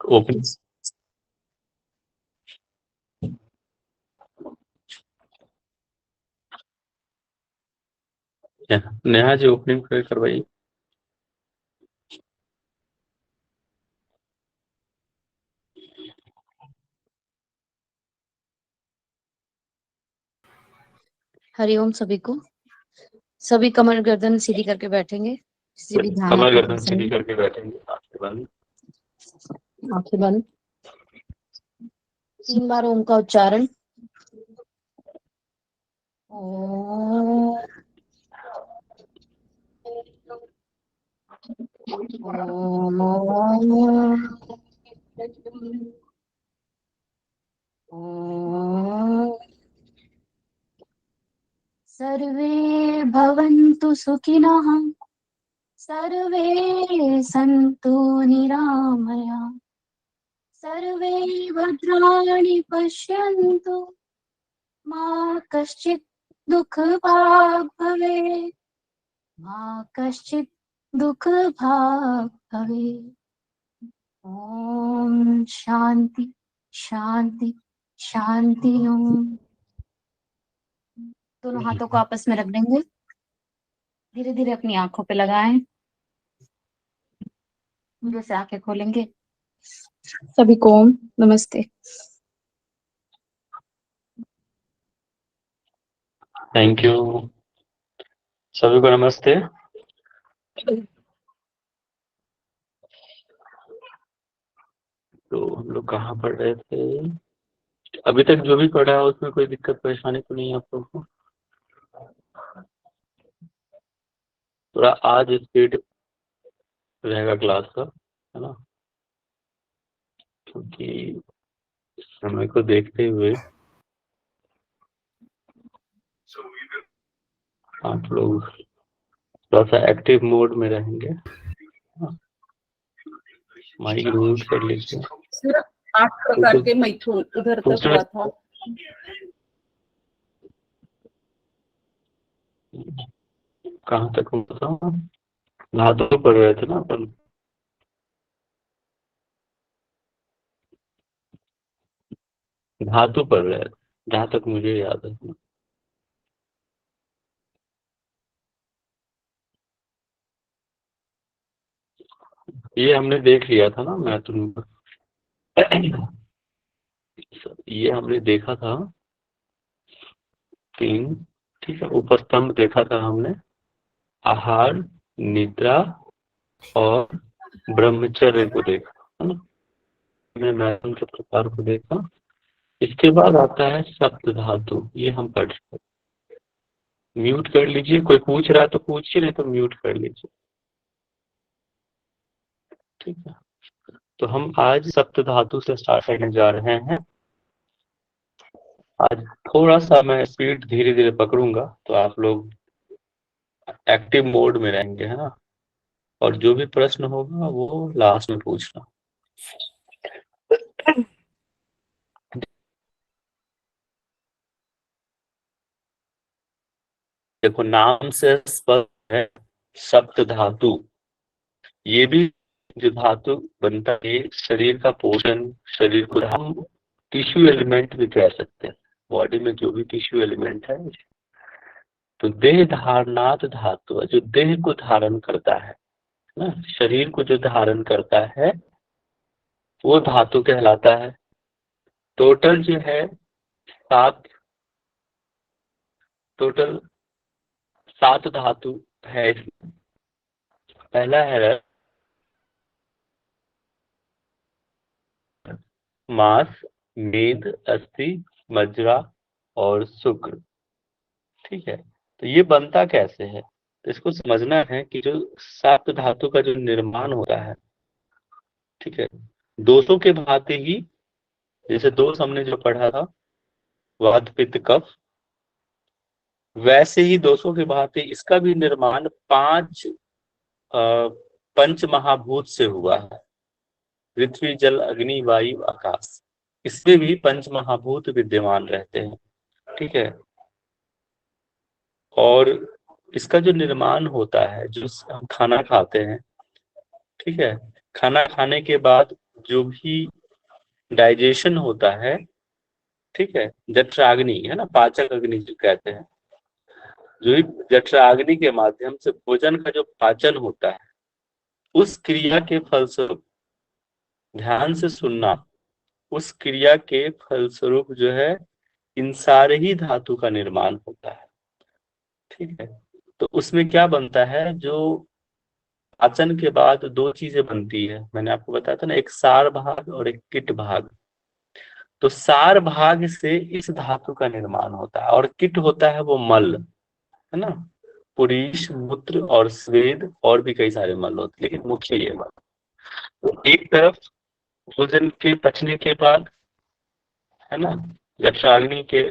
Opening Neha ji opening करवाइए। हरिओम सभी को। सभी कमर गर्दन सीधी करके बैठेंगे। किसी भी कमर गर्दन सीधी करके बैठेंगे, आंखें बंद। 3 बार ओम का उच्चारण। ओम सर्वे भवन्तु सुखिनः, सर्वे सन्तु निरामया, सर्वे भद्राणि पश्यन्तु, मा कश्चित् दुःखभाग् भवेत्, मा कश्चित् दुःखभाग् भवेत्। ओम शांति शांति शांति। ओम। दोनों हाथों को आपस में रख देंगे। धीरे धीरे अपनी आंखों पे लगाएं। धीरे से आंखें खोलेंगे। सभी को ओम नमस्ते। Thank you. सभी को नमस्ते। तो हम लोग कहाँ पढ़ रहे थे? अभी तक जो भी पढ़ा है उसमें कोई दिक्कत परेशानी तो नहीं है आप लोगों को? थोड़ा आज स्पीड रहेगा क्लास का, है ना, क्योंकि समय को देखते हुए आप लोग थोड़ा सा एक्टिव मोड में रहेंगे। माइक म्यूट कर लीजिए। सिर्फ 8 प्रकार के मैथुन उधर तक हुआ था। कहाँ तक हुआ था? धातु पढ़ रहे थे ना अपन। धातु पढ़ रहे थे जहाँ तक मुझे याद है। ये हमने देख लिया था ना मैथुन। ये हमने देखा था 3, ठीक है। उपस्तंभ देखा था हमने, आहार, निद्रा और ब्रह्मचर्य को देखा, है ना। हमने मैथुन के प्रकार को देखा। इसके बाद आता है सप्त धातु। ये हम पढ़ रहे। म्यूट कर लीजिए, कोई पूछ रहा है तो पूछिए, नहीं तो म्यूट कर लीजिए, ठीक है। तो हम आज सप्त धातु से स्टार्ट करने जा रहे हैं। आज थोड़ा सा मैं स्पीड धीरे धीरे पकड़ूंगा तो आप लोग एक्टिव मोड में रहेंगे, है ना। और जो भी प्रश्न होगा वो लास्ट में पूछना। देखो नाम से स्पष्ट है, सप्त धातु। ये भी जो धातु बनता है शरीर का पोषण, शरीर को हम टिश्यू एलिमेंट भी कह सकते हैं। बॉडी में जो भी टिश्यू एलिमेंट है, तो देह धारणात धातु, जो देह को धारण करता है ना, शरीर को जो धारण करता है वो धातु कहलाता है। टोटल जो है 7, टोटल 7 धातु है। पहला है मांस, मेद, अस्थि, मज्जा और शुक्र, ठीक है। तो ये बनता कैसे है, तो इसको समझना है कि जो 7 धातु का जो निर्माण होता है, ठीक है, दोषों के भांति ही, जैसे दोष हमने जो पढ़ा था वात पित्त कफ, वैसे ही दोषों के भांति इसका भी निर्माण 5 पंच महाभूत से हुआ है। पृथ्वी, जल, अग्नि, वायु, आकाश, इसमें भी पंच महाभूत विद्यमान रहते हैं, ठीक है। और इसका जो निर्माण होता है, जो हम खाना खाते हैं, ठीक है, खाना खाने के बाद जो भी डाइजेशन होता है, ठीक है, जठराग्नि है ना, पाचक अग्नि जो कहते हैं, जो जठराग्नि के माध्यम से भोजन का जो पाचन होता है, उस क्रिया के फलस्वरूप, ध्यान से सुनना, उस क्रिया के फलस्वरूप जो है इन सारे ही धातु का निर्माण होता है। ठीक है, तो उसमें क्या बनता है, जो पाचन के बाद दो चीजें बनती है, मैंने आपको बताया था ना, एक सार भाग और एक किट भाग। तो सार भाग से इस धातु का निर्माण होता है, और किट होता है वो मल, है ना, पुरीश, मूत्र और स्वेद, और भी कई सारे मल होते हैं, लेकिन मुख्य ये मल। तो एक तरफ भोजन के पचने के बाद, है ना, जठराग्नि के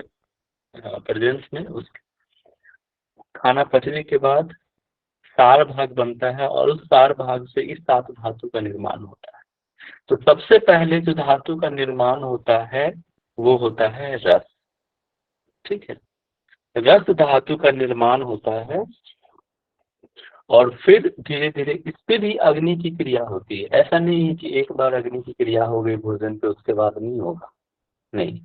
प्रेजेंस में, उस खाना पचने के बाद सार भाग बनता है, और उस सार भाग से इस सात धातु का निर्माण होता है। तो सबसे पहले जो धातु का निर्माण होता है वो होता है रस। ठीक है, रस धातु का निर्माण होता है, और फिर धीरे धीरे इस पे भी अग्नि की क्रिया होती है। ऐसा नहीं है कि एक बार अग्नि की क्रिया हो गई भोजन पे, उसके बाद नहीं होगा, नहीं,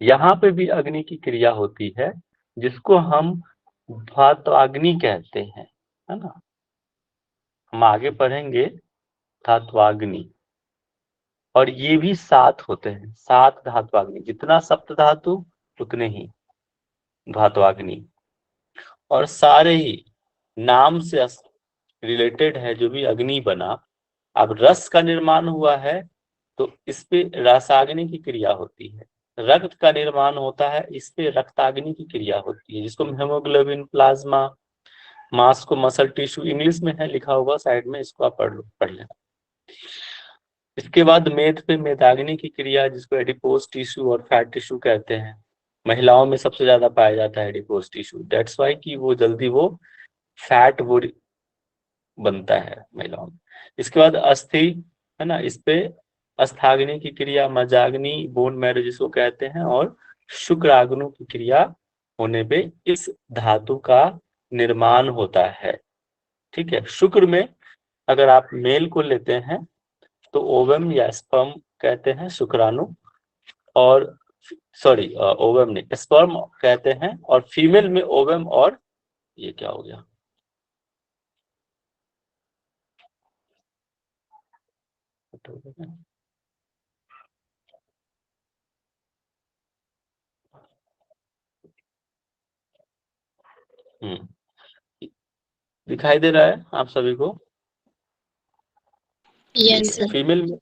यहाँ पे भी अग्नि की क्रिया होती है, जिसको हम धात्वाग्नि कहते हैं, है ना। हम आगे पढ़ेंगे धात्वाग्नि, और ये भी सात होते हैं, सात धात्वाग्नि, जितना सप्त धातु उतने ही धात्वाग्नि, और सारे ही नाम से रिलेटेड है। जो भी अग्नि बना, अब रस का निर्माण हुआ है तो इस पे रसाग्नि की क्रिया होती है, रक्त का निर्माण होता है, इस पे रक्ताग्नि की क्रिया होती है, जिसको हेमोग्लोबिन, प्लाज्मा, मांस को मसल टिश्यू, इंग्लिश में है लिखा हुआ साइड में, इसको आप पढ़ लेना। इसके बाद मेद पे मेदाग्नि की क्रिया, जिसको एडिपोज टिश्यू और फैट टिश्यू कहते हैं। महिलाओं में सबसे ज्यादा पाया जाता है एडिपोज टिश्यू, दैट्स वाई कि वो जल्दी वो फैट वो बनता है महिलाओं में। इसके बाद अस्थि, है ना, इस पे अस्थाग्नि की क्रिया, मजाग्नि, बोन मैरो जिसको कहते हैं, और शुक्राग्नि की क्रिया होने पे इस धातु का निर्माण होता है। ठीक है, शुक्र में अगर आप मेल को लेते हैं तो ओवम या स्पर्म कहते हैं, शुक्राणु, और सॉरी ओवम नहीं, स्पर्म कहते हैं, और फीमेल में ओवम, और ये क्या हो गया, दिखाई दे रहा है आप सभी को? Yes sir. फीमेल में,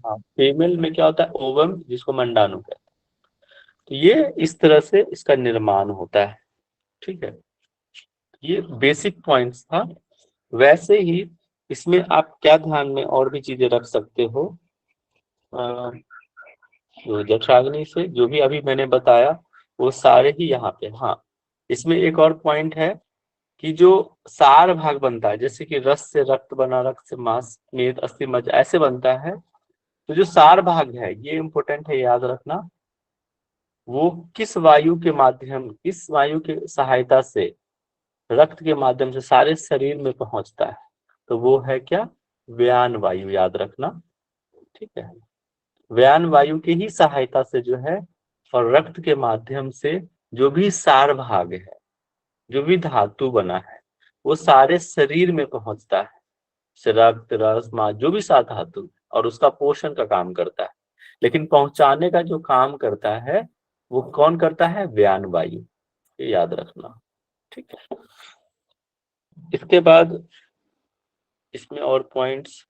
हाँ, फीमेल में क्या होता है, ओवम, जिसको मंडाणु कहते हैं। तो ये इस तरह से इसका निर्माण होता है। ठीक है, ये बेसिक पॉइंट्स था। वैसे ही इसमें आप क्या ध्यान में और भी चीजें रख सकते हो, जो जठराग्नि से जो भी अभी मैंने बताया वो सारे ही यहाँ पे। हाँ, इसमें एक और पॉइंट है कि जो सार भाग बनता है, जैसे कि रस से रक्त बना, रक्त से मांस, मेद, अस्थि, मज्जा, ऐसे बनता है। तो जो सार भाग है ये इंपॉर्टेंट है, याद रखना, वो किस वायु के माध्यम, किस वायु के सहायता से रक्त के माध्यम से सारे शरीर में पहुंचता है, तो वो है क्या, व्यान वायु, याद रखना। ठीक है, व्यान वायु की ही सहायता से जो है, और रक्त के माध्यम से जो भी सार भाग है, जो भी धातु बना है, वो सारे शरीर में पहुंचता है, रक्त, रस, मांस, जो भी सात धातु, और उसका पोषण का काम करता है। लेकिन पहुंचाने का जो काम करता है वो कौन करता है, व्यान वायु, ये याद रखना। ठीक है, इसके बाद इसमें और पॉइंट्स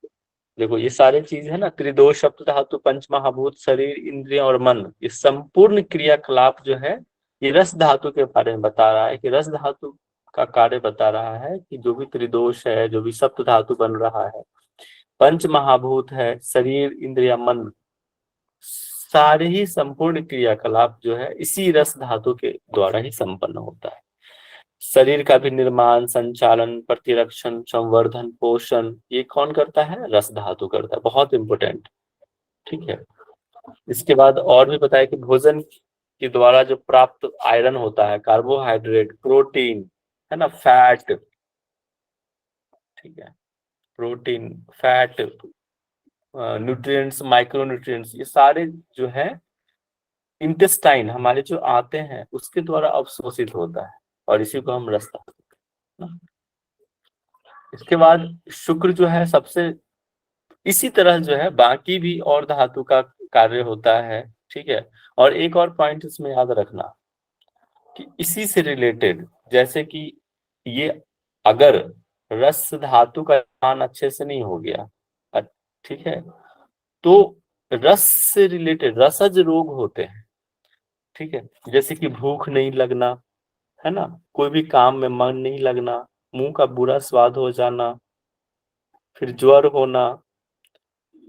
देखो, ये सारे चीज है ना, त्रिदोष, सप्त धातु, पंच महाभूत, शरीर, इंद्रिय और मन, ये संपूर्ण क्रियाकलाप जो है ये रस धातु के बारे में बता रहा है, कि रस धातु का कार्य बता रहा है, कि जो भी त्रिदोष है, जो भी सप्त धातु बन रहा है, पंच महाभूत है, शरीर, इंद्रिय, मन, सारे ही संपूर्ण क्रियाकलाप जो है इसी रस धातु के द्वारा ही संपन्न होता है। शरीर का भी निर्माण, संचालन, प्रतिरक्षण, संवर्धन, पोषण, ये कौन करता है, रस धातु करता है, बहुत इंपॉर्टेंट। ठीक है, इसके बाद और भी बताया कि भोजन के द्वारा जो प्राप्त आयरन होता है, कार्बोहाइड्रेट, प्रोटीन, है ना, फैट, ठीक है, protein, fat, nutrients, micro nutrients, ये सारे जो है इंटेस्टाइन हमारे जो आते हैं उसके द्वारा अवशोषित होता है, और इसी को हम रस कहते हैं। इसके बाद शुक्र जो है सबसे, इसी तरह जो है बाकी भी और धातु का कार्य होता है, ठीक है। और एक और पॉइंट इसमें याद रखना कि इसी से रिलेटेड, जैसे कि ये अगर रस धातु का निर्माण अच्छे से नहीं हो गया, ठीक है, तो रस से रिलेटेड रसज रोग होते हैं, ठीक है। जैसे कि भूख नहीं लगना, है ना, कोई भी काम में मन नहीं लगना, मुंह का बुरा स्वाद हो जाना, फिर ज्वर होना,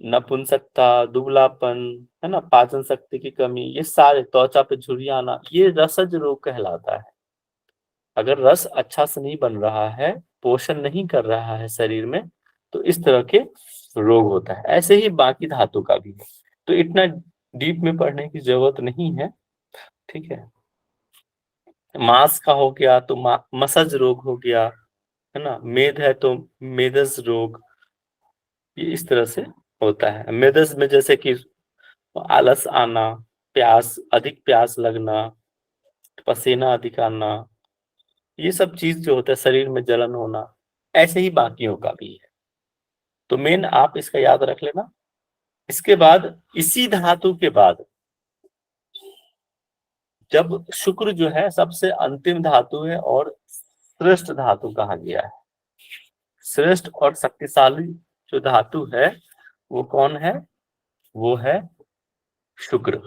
नपुंसकता, दुबलापन, है ना, पाचन शक्ति की कमी, ये सारे, त्वचा पे झुर्रियां आना, ये रसज रोग कहलाता है। अगर रस अच्छा से नहीं बन रहा है, पोषण नहीं कर रहा है शरीर में, तो इस तरह के रोग होता है। ऐसे ही बाकी धातु का भी है, तो इतना डीप में पढ़ने की जरूरत नहीं है, ठीक है। मांस का हो गया तो मसज रोग हो गया, है ना, मेद है तो मेदस रोग, ये इस तरह से होता है। मेदस में जैसे कि आलस आना, प्यास, अधिक प्यास लगना, पसीना अधिक आना, ये सब चीज जो होता है, शरीर में जलन होना, ऐसे ही बाकियों का भी है। तो मेन आप इसका याद रख लेना। इसके बाद इसी धातु के बाद जब शुक्र जो है सबसे अंतिम धातु है और श्रेष्ठ धातु कहा गया है, श्रेष्ठ और शक्तिशाली जो धातु है वो कौन है, वो है शुक्र।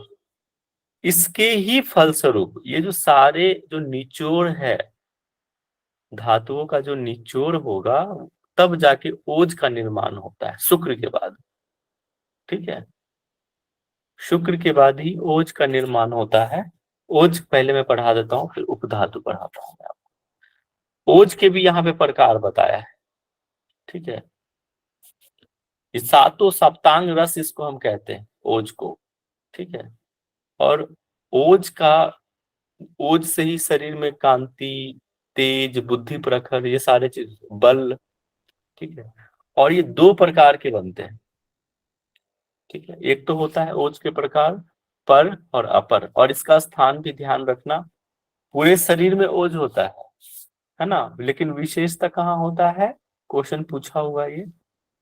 इसके ही फलस्वरूप ये जो सारे जो निचोड़ है धातुओं का, जो निचोड़ होगा, तब जाके ओज का निर्माण होता है शुक्र के बाद, ठीक है। शुक्र के बाद ही ओज का निर्माण होता है। ओज पहले मैं पढ़ा देता हूँ, फिर उपधातु पढ़ाता हूँ मैं आपको। ओज के भी यहाँ पे प्रकार बताया है, ठीक है। ये सातों सप्तांग रस इसको हम कहते हैं, ओज को, ठीक है। और ओज का, ओज से ही शरीर में कांति, तेज, बुद्धि प्रखर, ये सारे चीज, बल, ठीक है। और ये दो प्रकार के बनते हैं, ठीक है। एक तो होता है ओज के प्रकार पर और अपर, और इसका स्थान भी ध्यान रखना, पूरे शरीर में ओज होता है ना, लेकिन विशेषता कहाँ होता है, क्वेश्चन पूछा हुआ, ये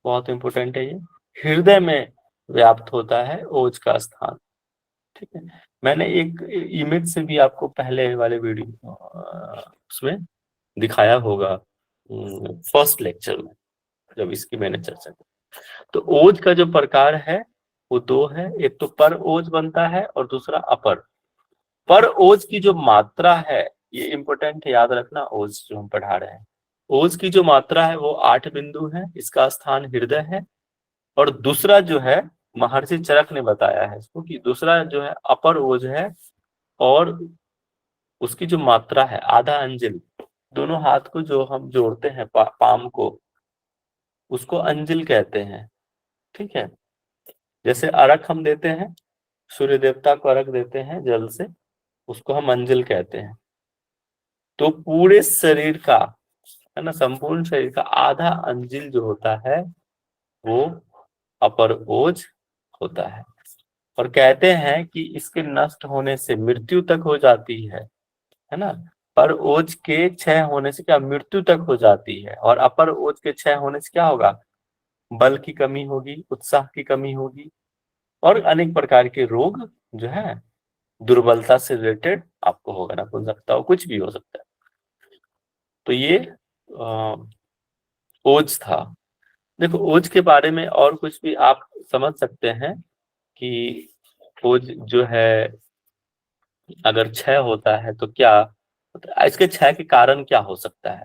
बहुत इंपॉर्टेंट है। ये हृदय में व्याप्त होता है ओज का स्थान, ठीक है। मैंने एक इमेज से भी आपको पहले वाले वीडियो उसमें दिखाया होगा, फर्स्ट लेक्चर में जब इसकी मैंने चर्चा की। तो ओज का जो प्रकार है वो दो है, एक तो पर ओज बनता है और दूसरा अपर। पर ओज की जो मात्रा है, ये इंपॉर्टेंट है, याद रखना, ओज जो हम पढ़ा रहे हैं, ओज की जो मात्रा है वो 8 बिंदु है, इसका स्थान हृदय है। और दूसरा जो है, महर्षि चरक ने बताया है इसको, कि दूसरा जो है अपर ओज है, और उसकी जो मात्रा है आधा अंजिल, दोनों हाथ को जो हम जोड़ते हैं पाम को, उसको अंजिल कहते हैं, ठीक है। जैसे अर्घ हम देते हैं, सूर्य देवता को अर्घ देते हैं जल से, उसको हम अंजिल कहते हैं। तो पूरे शरीर का, है ना, संपूर्ण शरीर का आधा अंजिल जो होता है वो अपर ओज होता है। और कहते हैं कि इसके नष्ट होने से मृत्यु तक हो जाती है ना। पर ओज के क्षय होने से क्या मृत्यु तक हो जाती है, और अपर ओज के क्षय होने से क्या होगा, बल की कमी होगी, उत्साह की कमी होगी, और अनेक प्रकार के रोग जो है, दुर्बलता से रिलेटेड आपको होगा, नपुंसकता हो, कुछ भी हो सकता है। तो ये ओज था। देखो ओज के बारे में और कुछ भी आप समझ सकते हैं कि ओज जो है अगर क्षय होता है तो क्या, इसके क्षय के कारण क्या हो सकता है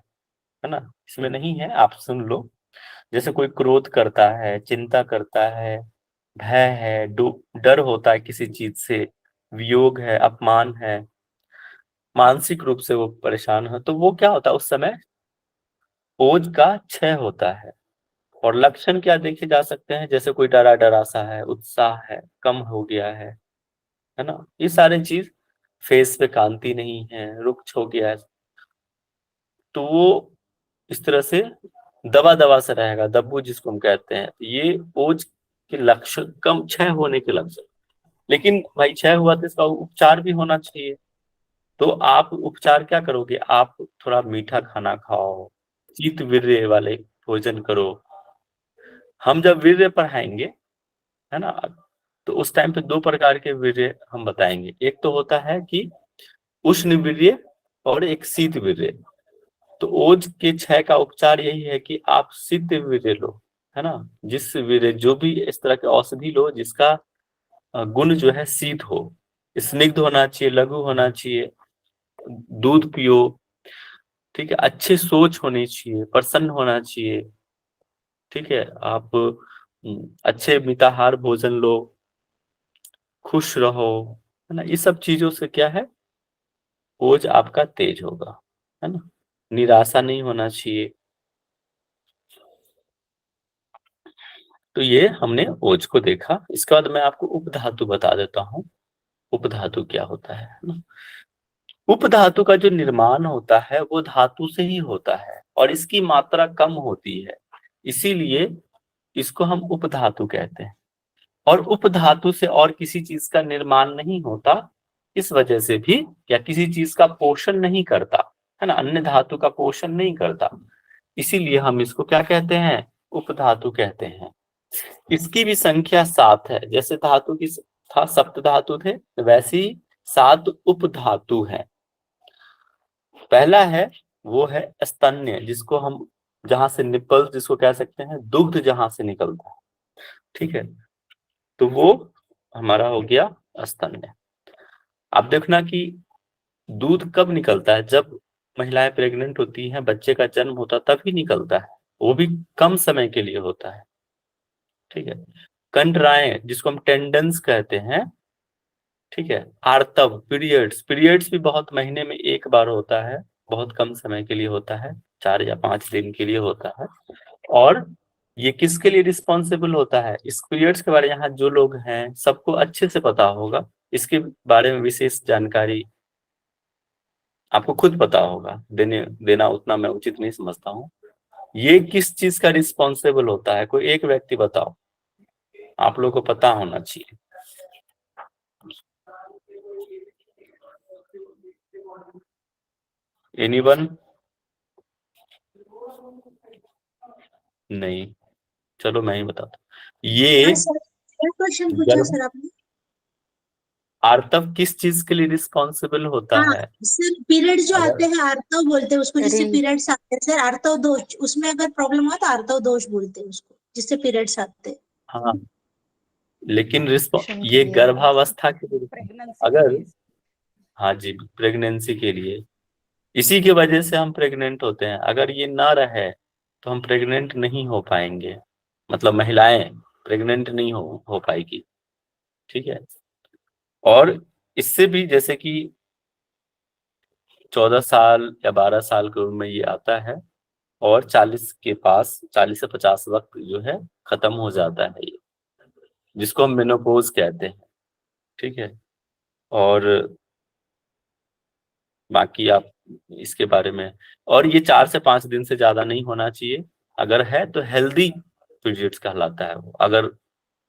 ना, इसमें नहीं है, आप सुन लो। जैसे कोई क्रोध करता है, चिंता करता है, भय है, डर होता है किसी चीज से, वियोग है, अपमान है, मानसिक रूप से वो परेशान है, तो वो क्या होता है उस समय, ओज का क्षय होता है। और लक्षण क्या देखे जा सकते हैं, जैसे कोई डरा डरा सा है, उत्साह है कम हो गया है ना, ये सारे चीज, फेस पे कांति नहीं है, रुक्ष हो गया है, तो वो इस तरह से दबा दबा से रहेगा, दब्बू जिसको हम कहते हैं, ये ओज कि लक्षण कम, क्षय होने के लक्षण। लेकिन भाई क्षय हुआ तो इसका उपचार भी होना चाहिए। तो आप उपचार क्या करोगे? आप थोड़ा मीठा खाना खाओ, शीत वीर्य वाले भोजन करो। हम जब वीर्य पढ़ाएंगे, है ना, तो उस टाइम पे 2 प्रकार के वीर्य हम बताएंगे। एक तो होता है कि उष्ण वीर्य और एक शीत वीर्य। तो ओज के क्षय का उपचार यही है कि आप शीत वीर्य लो, है ना, जिस वीर्य जो भी इस तरह के औषधि लो जिसका गुण जो है शीत हो, स्निग्ध होना चाहिए, लघु होना चाहिए, दूध पियो, ठीक है, अच्छे सोच होनी चाहिए, प्रसन्न होना चाहिए, ठीक है, आप अच्छे मिताहार भोजन लो, खुश रहो, है ना। ये सब चीजों से क्या है, ओज आपका तेज होगा, है ना। निराशा नहीं होना चाहिए। तो ये हमने ओज को देखा। इसके बाद मैं आपको उपधातु बता देता हूँ। उपधातु क्या होता है ना। उपधातु का जो निर्माण होता है वो धातु से ही होता है और इसकी मात्रा कम होती है, इसीलिए इसको हम उपधातु कहते हैं। और उपधातु से और किसी चीज का निर्माण नहीं होता, इस वजह से भी, या किसी चीज का पोषण नहीं करता, है ना, अन्य धातु का पोषण नहीं करता, इसीलिए हम इसको क्या कहते हैं, उपधातु कहते हैं। इसकी भी संख्या 7 है। जैसे धातु की था, सप्त धातु थे, वैसी 7 उपधातु है। पहला है वो है स्तन्य, जिसको हम, जहां से निपल, जिसको कह सकते हैं दुग्ध जहां से निकलता है, ठीक है, तो वो हमारा हो गया स्तन्य। अब देखना कि दूध कब निकलता है, जब महिलाएं प्रेग्नेंट होती हैं, बच्चे का जन्म होता तभी निकलता है, वो भी कम समय के लिए होता है, ठीक है। कंडराएं, जिसको हम टेंडेंस कहते हैं, ठीक है। आर्तव, पीरियड्स, पीरियड्स भी बहुत महीने में एक बार होता है, बहुत कम समय के लिए होता है, 4 या 5 दिन के लिए होता है। और ये किसके लिए रिस्पॉन्सिबल होता है, इस पीरियड्स के बारे में यहाँ जो लोग हैं सबको अच्छे से पता होगा, इसके बारे में विशेष जानकारी आपको खुद पता होगा, देना उतना मैं उचित नहीं समझता हूँ। ये किस चीज का रिस्पॉन्सिबल होता है, कोई एक व्यक्ति बताओ, आप लोगों को पता होना चाहिए। एनीवन? नहीं, चलो मैं ही बताता हूँ। ये हाँ सर, क्या क्वेश्चन पूछा सर आपने? आर्तव किस चीज के लिए रिस्पॉन्सिबल होता हाँ है? सर, पीरियड जो अगर आते हैं आर्तव बोलते हैं उसको, जिससे अरे। पीरियड्स आते हैं सर, आर्तव दोष, उसमें अगर प्रॉब्लम हुआ तो आर्तव दोष बोलते हैं उसको, जिससे पीरियड्स आते हैं। हाँ, लेकिन पोषण के ये लिए। गर्भावस्था के लिए, प्रेगनेंसी के अगर, लिए। हाँ जी, प्रेगनेंसी के लिए, इसी की वजह से हम प्रेग्नेंट होते हैं। अगर ये ना रहे तो हम प्रेग्नेंट नहीं हो पाएंगे, मतलब महिलाएं प्रेग्नेंट नहीं हो पाएगी, ठीक है। और इससे भी, जैसे कि 14 साल या 12 साल की उम्र में ये आता है और 40 के पास, 40 से 50 वक्त जो है खत्म हो जाता है ये, जिसको हम मेनोपॉज कहते हैं, ठीक है। और बाकी आप इसके बारे में, और ये 4 से 5 दिन से ज्यादा नहीं होना चाहिए। अगर है तो हेल्दी पीरियड्स कहलाता है वो। अगर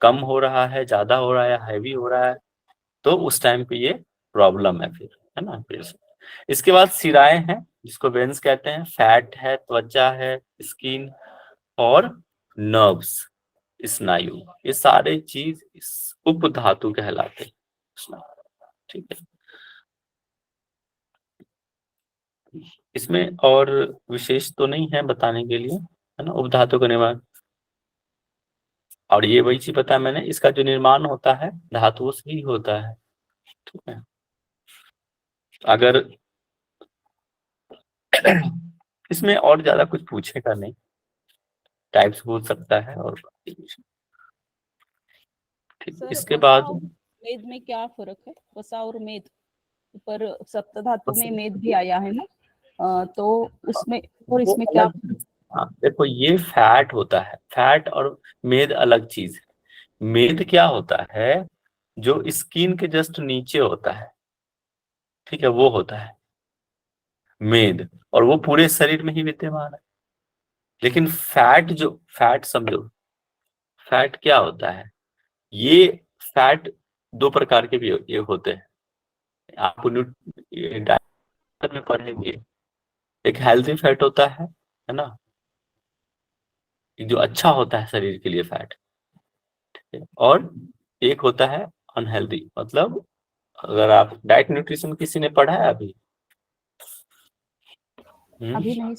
कम हो रहा है, ज्यादा हो रहा है, हैवी हो रहा है, तो उस टाइम पे ये प्रॉब्लम है फिर, है ना, फिर इसके बाद सिराएं हैं, जिसको वेन्स कहते हैं, फैट है, त्वचा है, स्किन, और नर्व्स, स्नायु, ये सारे चीज इस उपधातु कहलाते हैं, ठीक है। इसमें और विशेष तो नहीं है बताने के लिए, है ना, उपधातु का निर्माण। और ये वही चीज पता है मैंने, इसका जो निर्माण होता है धातुओं से ही होता है, ठीक है। अगर इसमें और ज्यादा कुछ पूछेगा नहीं, टाइप्स पूछ सकता है और बाकी कुछ नहीं। ठीक, सर इसके वसा बाद और मेद में क्या फर्क है? वसा और मेद, पर सप्त धातु में मेद भी आया है ना, तो उसमें और वो इसमें क्या? अलग, हाँ देखो, ये फैट होता है, फैट और मेद अलग चीज है। मेद क्या होता है, जो स्किन के जस्ट नीचे होता है, ठीक है, वो होता है मेद, और वो पूरे शरीर में ही विद्यमान है। लेकिन फैट, जो फैट समझो, फैट क्या होता है? ये फैट दो प्रकार के भी ये होते हैं, आप डाइट में पढ़ेंगे। एक हेल्थी फैट होता है ना, जो अच्छा होता है शरीर के लिए फैट, और एक होता है अनहेल्दी, मतलब अगर आप डाइट न्यूट्रिशन किसी ने पढ़ा है अभी? अभी नहीं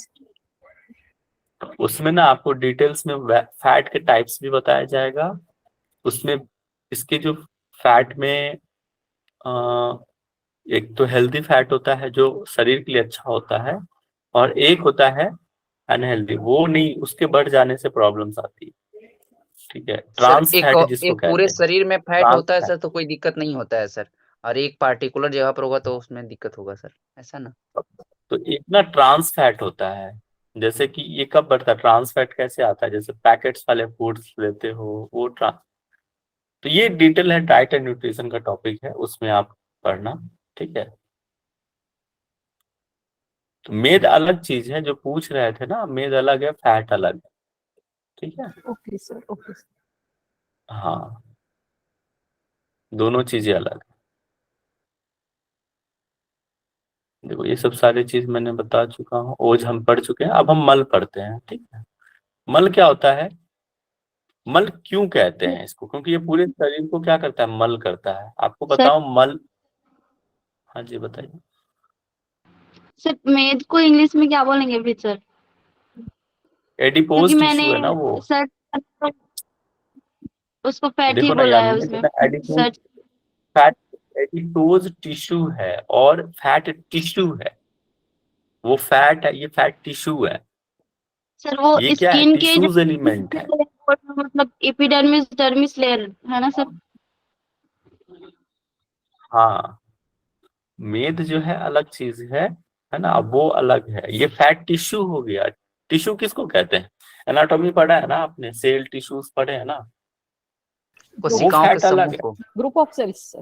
उसमें ना आपको डिटेल्स में फैट के टाइप्स भी बताया जाएगा। उसमें इसके जो फैट में एक तो हेल्दी फैट होता है जो शरीर के लिए अच्छा होता है, और एक होता है अनहेल्दी, वो नहीं, उसके बढ़ जाने से प्रॉब्लम्स आती है। ठीक है, सर ट्रांस एक फैट जिसको एक पूरे कहते हैं, शरीर में फैट ट्रांस होता है फैट। सर तो कोई दिक्कत नहीं होता है सर, और एक पार्टिकुलर जगह पर होगा तो उसमें दिक्कत होगा सर, ऐसा ना? तो एक ना ट्रांस फैट होता है, जैसे कि ये कब बढ़ता है, ट्रांस फैट कैसे आता है, जैसे पैकेट्स वाले फूड्स लेते हो वो ट्रांस। तो ये डिटेल है, डाइट एंड न्यूट्रिशन का टॉपिक है, उसमें आप पढ़ना। ठीक है, तो मेद अलग चीज है, जो पूछ रहे थे ना, मेद अलग है, फैट अलग है। ठीक है, ओके सर, ओके सर। हाँ, दोनों चीजें अलग है। देखो ये सब सारी चीज मैंने बता चुका हूँ, ओज हम पढ़ चुके हैं, अब हम मल पढ़ते हैं। ठीक है, मल क्या होता है? मल क्यों कहते हैं इसको? क्योंकि ये पूरे शरीर को क्या करता है, मल करता है। आपको सर बताओ मल। हाँ जी बताइए। सर मेद को इंग्लिश में क्या बोलेंगे फिर सर? क्योंकि एडिपोज मैंने टिश्यू है ना वो। सर उसको फैट ही देखो ना बोला है यामिनी, उसमें देखो adipose, sir. Fat, adipose tissue है और फैट टिश्यू है। वो फैट है, ये फैट टिश्यू है। सर वो ये क्या है, स्किन के टिश्यूज एलिमेंट है। जो मतलब एपिडर्मिस डर्मिस लेयर है ना सर? हाँ, मेद जो है अलग चीज है ना, अब वो अलग है, ये फैट टिश्यू हो गया। टिश्यू किसको कहते हैं? एनाटॉमी पढ़ा है ना आपने, सेल टिश्यूज पढ़े हैं ना, वो कोशिकाओं के फैट अलग समूह है। को। Group of cells sir.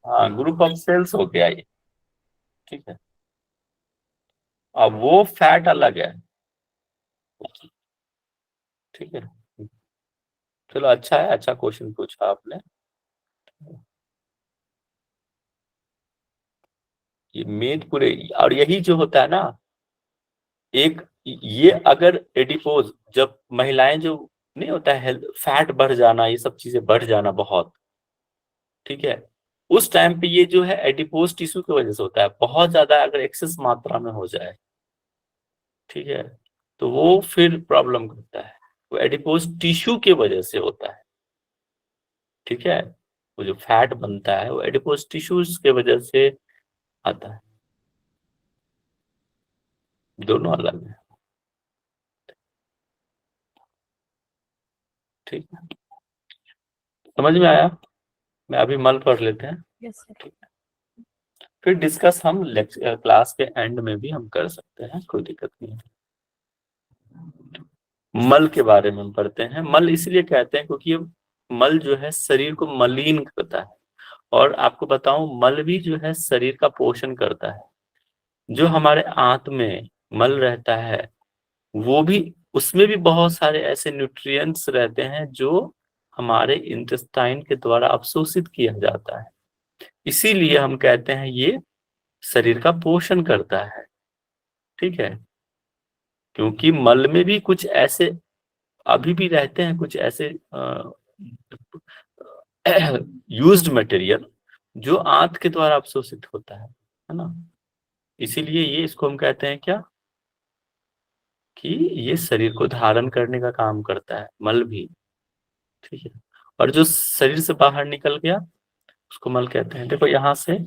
हाँ, ग्रुप ऑफ सेल्स हो गया ये। ठीक है, अब वो फैट अलग है। ठीक है, चलो अच्छा है, अच्छा क्वेश्चन पूछा आपने। ये मेद पूरे, और यही जो होता है ना, एक ये अगर एडिपोज, जब महिलाएं जो नहीं होता है हेल्थ फैट बढ़ जाना, ये सब चीजें बढ़ जाना बहुत, ठीक है, उस टाइम पे ये जो है एडिपोज टिश्यू की वजह से होता है, बहुत ज्यादा अगर एक्सेस मात्रा में हो जाए, ठीक है, तो वो फिर प्रॉब्लम करता है। वो एडिपोज टिश्यू की वजह से होता है। ठीक है, वो जो फैट बनता है वो एडिपोज टिश्यूज की वजह से आता है, दोनों अलग है। ठीक है, समझ में आया? मैं अभी मल पढ़ लेते हैं, यस सर। फिर डिस्कस हम क्लास के एंड में भी हम कर सकते हैं, कोई दिक्कत नहीं है। मल के बारे में हम पढ़ते हैं। मल इसलिए कहते हैं क्योंकि ये मल जो है शरीर को मलिन करता है, और आपको बताऊं मल भी जो है शरीर का पोषण करता है। जो हमारे आंत में मल रहता है वो भी, उसमें भी बहुत सारे ऐसे न्यूट्रिएंट्स रहते हैं जो हमारे इंटेस्टाइन के द्वारा अवशोषित किया जाता है। इसीलिए हम कहते हैं ये शरीर का पोषण करता है। ठीक है, क्योंकि मल में भी कुछ ऐसे अभी भी रहते हैं, कुछ ऐसे यूज्ड मटेरियल जो आंत के द्वारा अवशोषित होता है ना। इसीलिए ये इसको हम कहते हैं क्या, कि ये शरीर को धारण करने का काम करता है मल भी। ठीक है, और जो शरीर से बाहर निकल गया उसको मल कहते हैं। देखो यहाँ से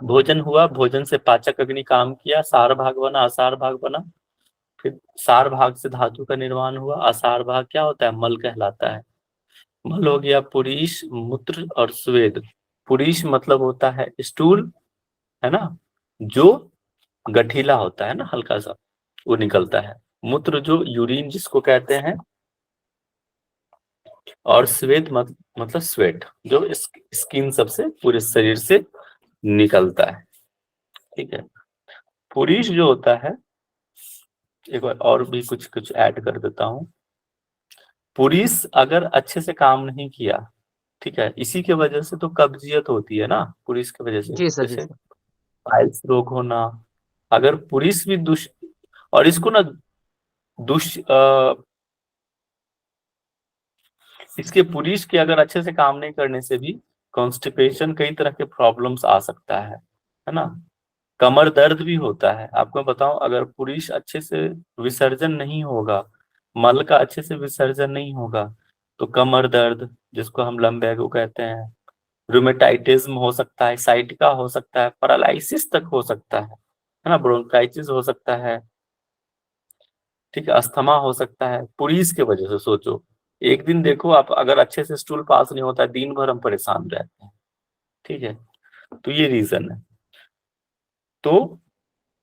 भोजन हुआ, भोजन से पाचक अग्नि काम किया, सार भाग बना, असार भाग बना, फिर सार भाग से धातु का निर्माण हुआ, असार भाग क्या होता है, मल कहलाता है। मल हो गया पुरीश, मूत्र और स्वेद। पुरीश मतलब होता है स्टूल, है ना, जो गठीला होता है ना, हल्का सा वो निकलता है। मूत्र जो यूरिन जिसको कहते हैं, और स्वेद मतलब स्वेट, जो स्किन सबसे पूरे शरीर से निकलता है। ठीक है, पुरीश जो होता है, एक बार और भी कुछ कुछ ऐड कर देता हूँ। पुरुष अगर अच्छे से काम नहीं किया, ठीक है, इसी के वजह से तो कब्जियत होती है ना, पुरुष की वजह से, जी सर, जी जैसे सर। पाइल्स रोग होना। अगर पुरुष भी और इसको ना इसके पुरुष के अगर अच्छे से काम नहीं करने से भी कॉन्स्टिपेशन, कई तरह के प्रॉब्लम्स आ सकता है ना। कमर दर्द भी होता है। आपको बताऊं, अगर पुरुष अच्छे से विसर्जन नहीं होगा, मल का अच्छे से विसर्जन नहीं होगा, तो कमर दर्द, जिसको हम लम्बैगो कहते हैं, रूमेटाइटिज्म हो सकता है, साइटिका हो सकता है, पैरालिसिस तक हो सकता है ना, ब्रोंकाइटिस हो सकता है, ठीक है, अस्थमा हो सकता है, पुलिस के वजह से। सोचो, एक दिन देखो आप, अगर अच्छे से स्टूल पास नहीं होता, दिन भर हम परेशान रहते हैं, ठीक है। तो ये रीजन है। तो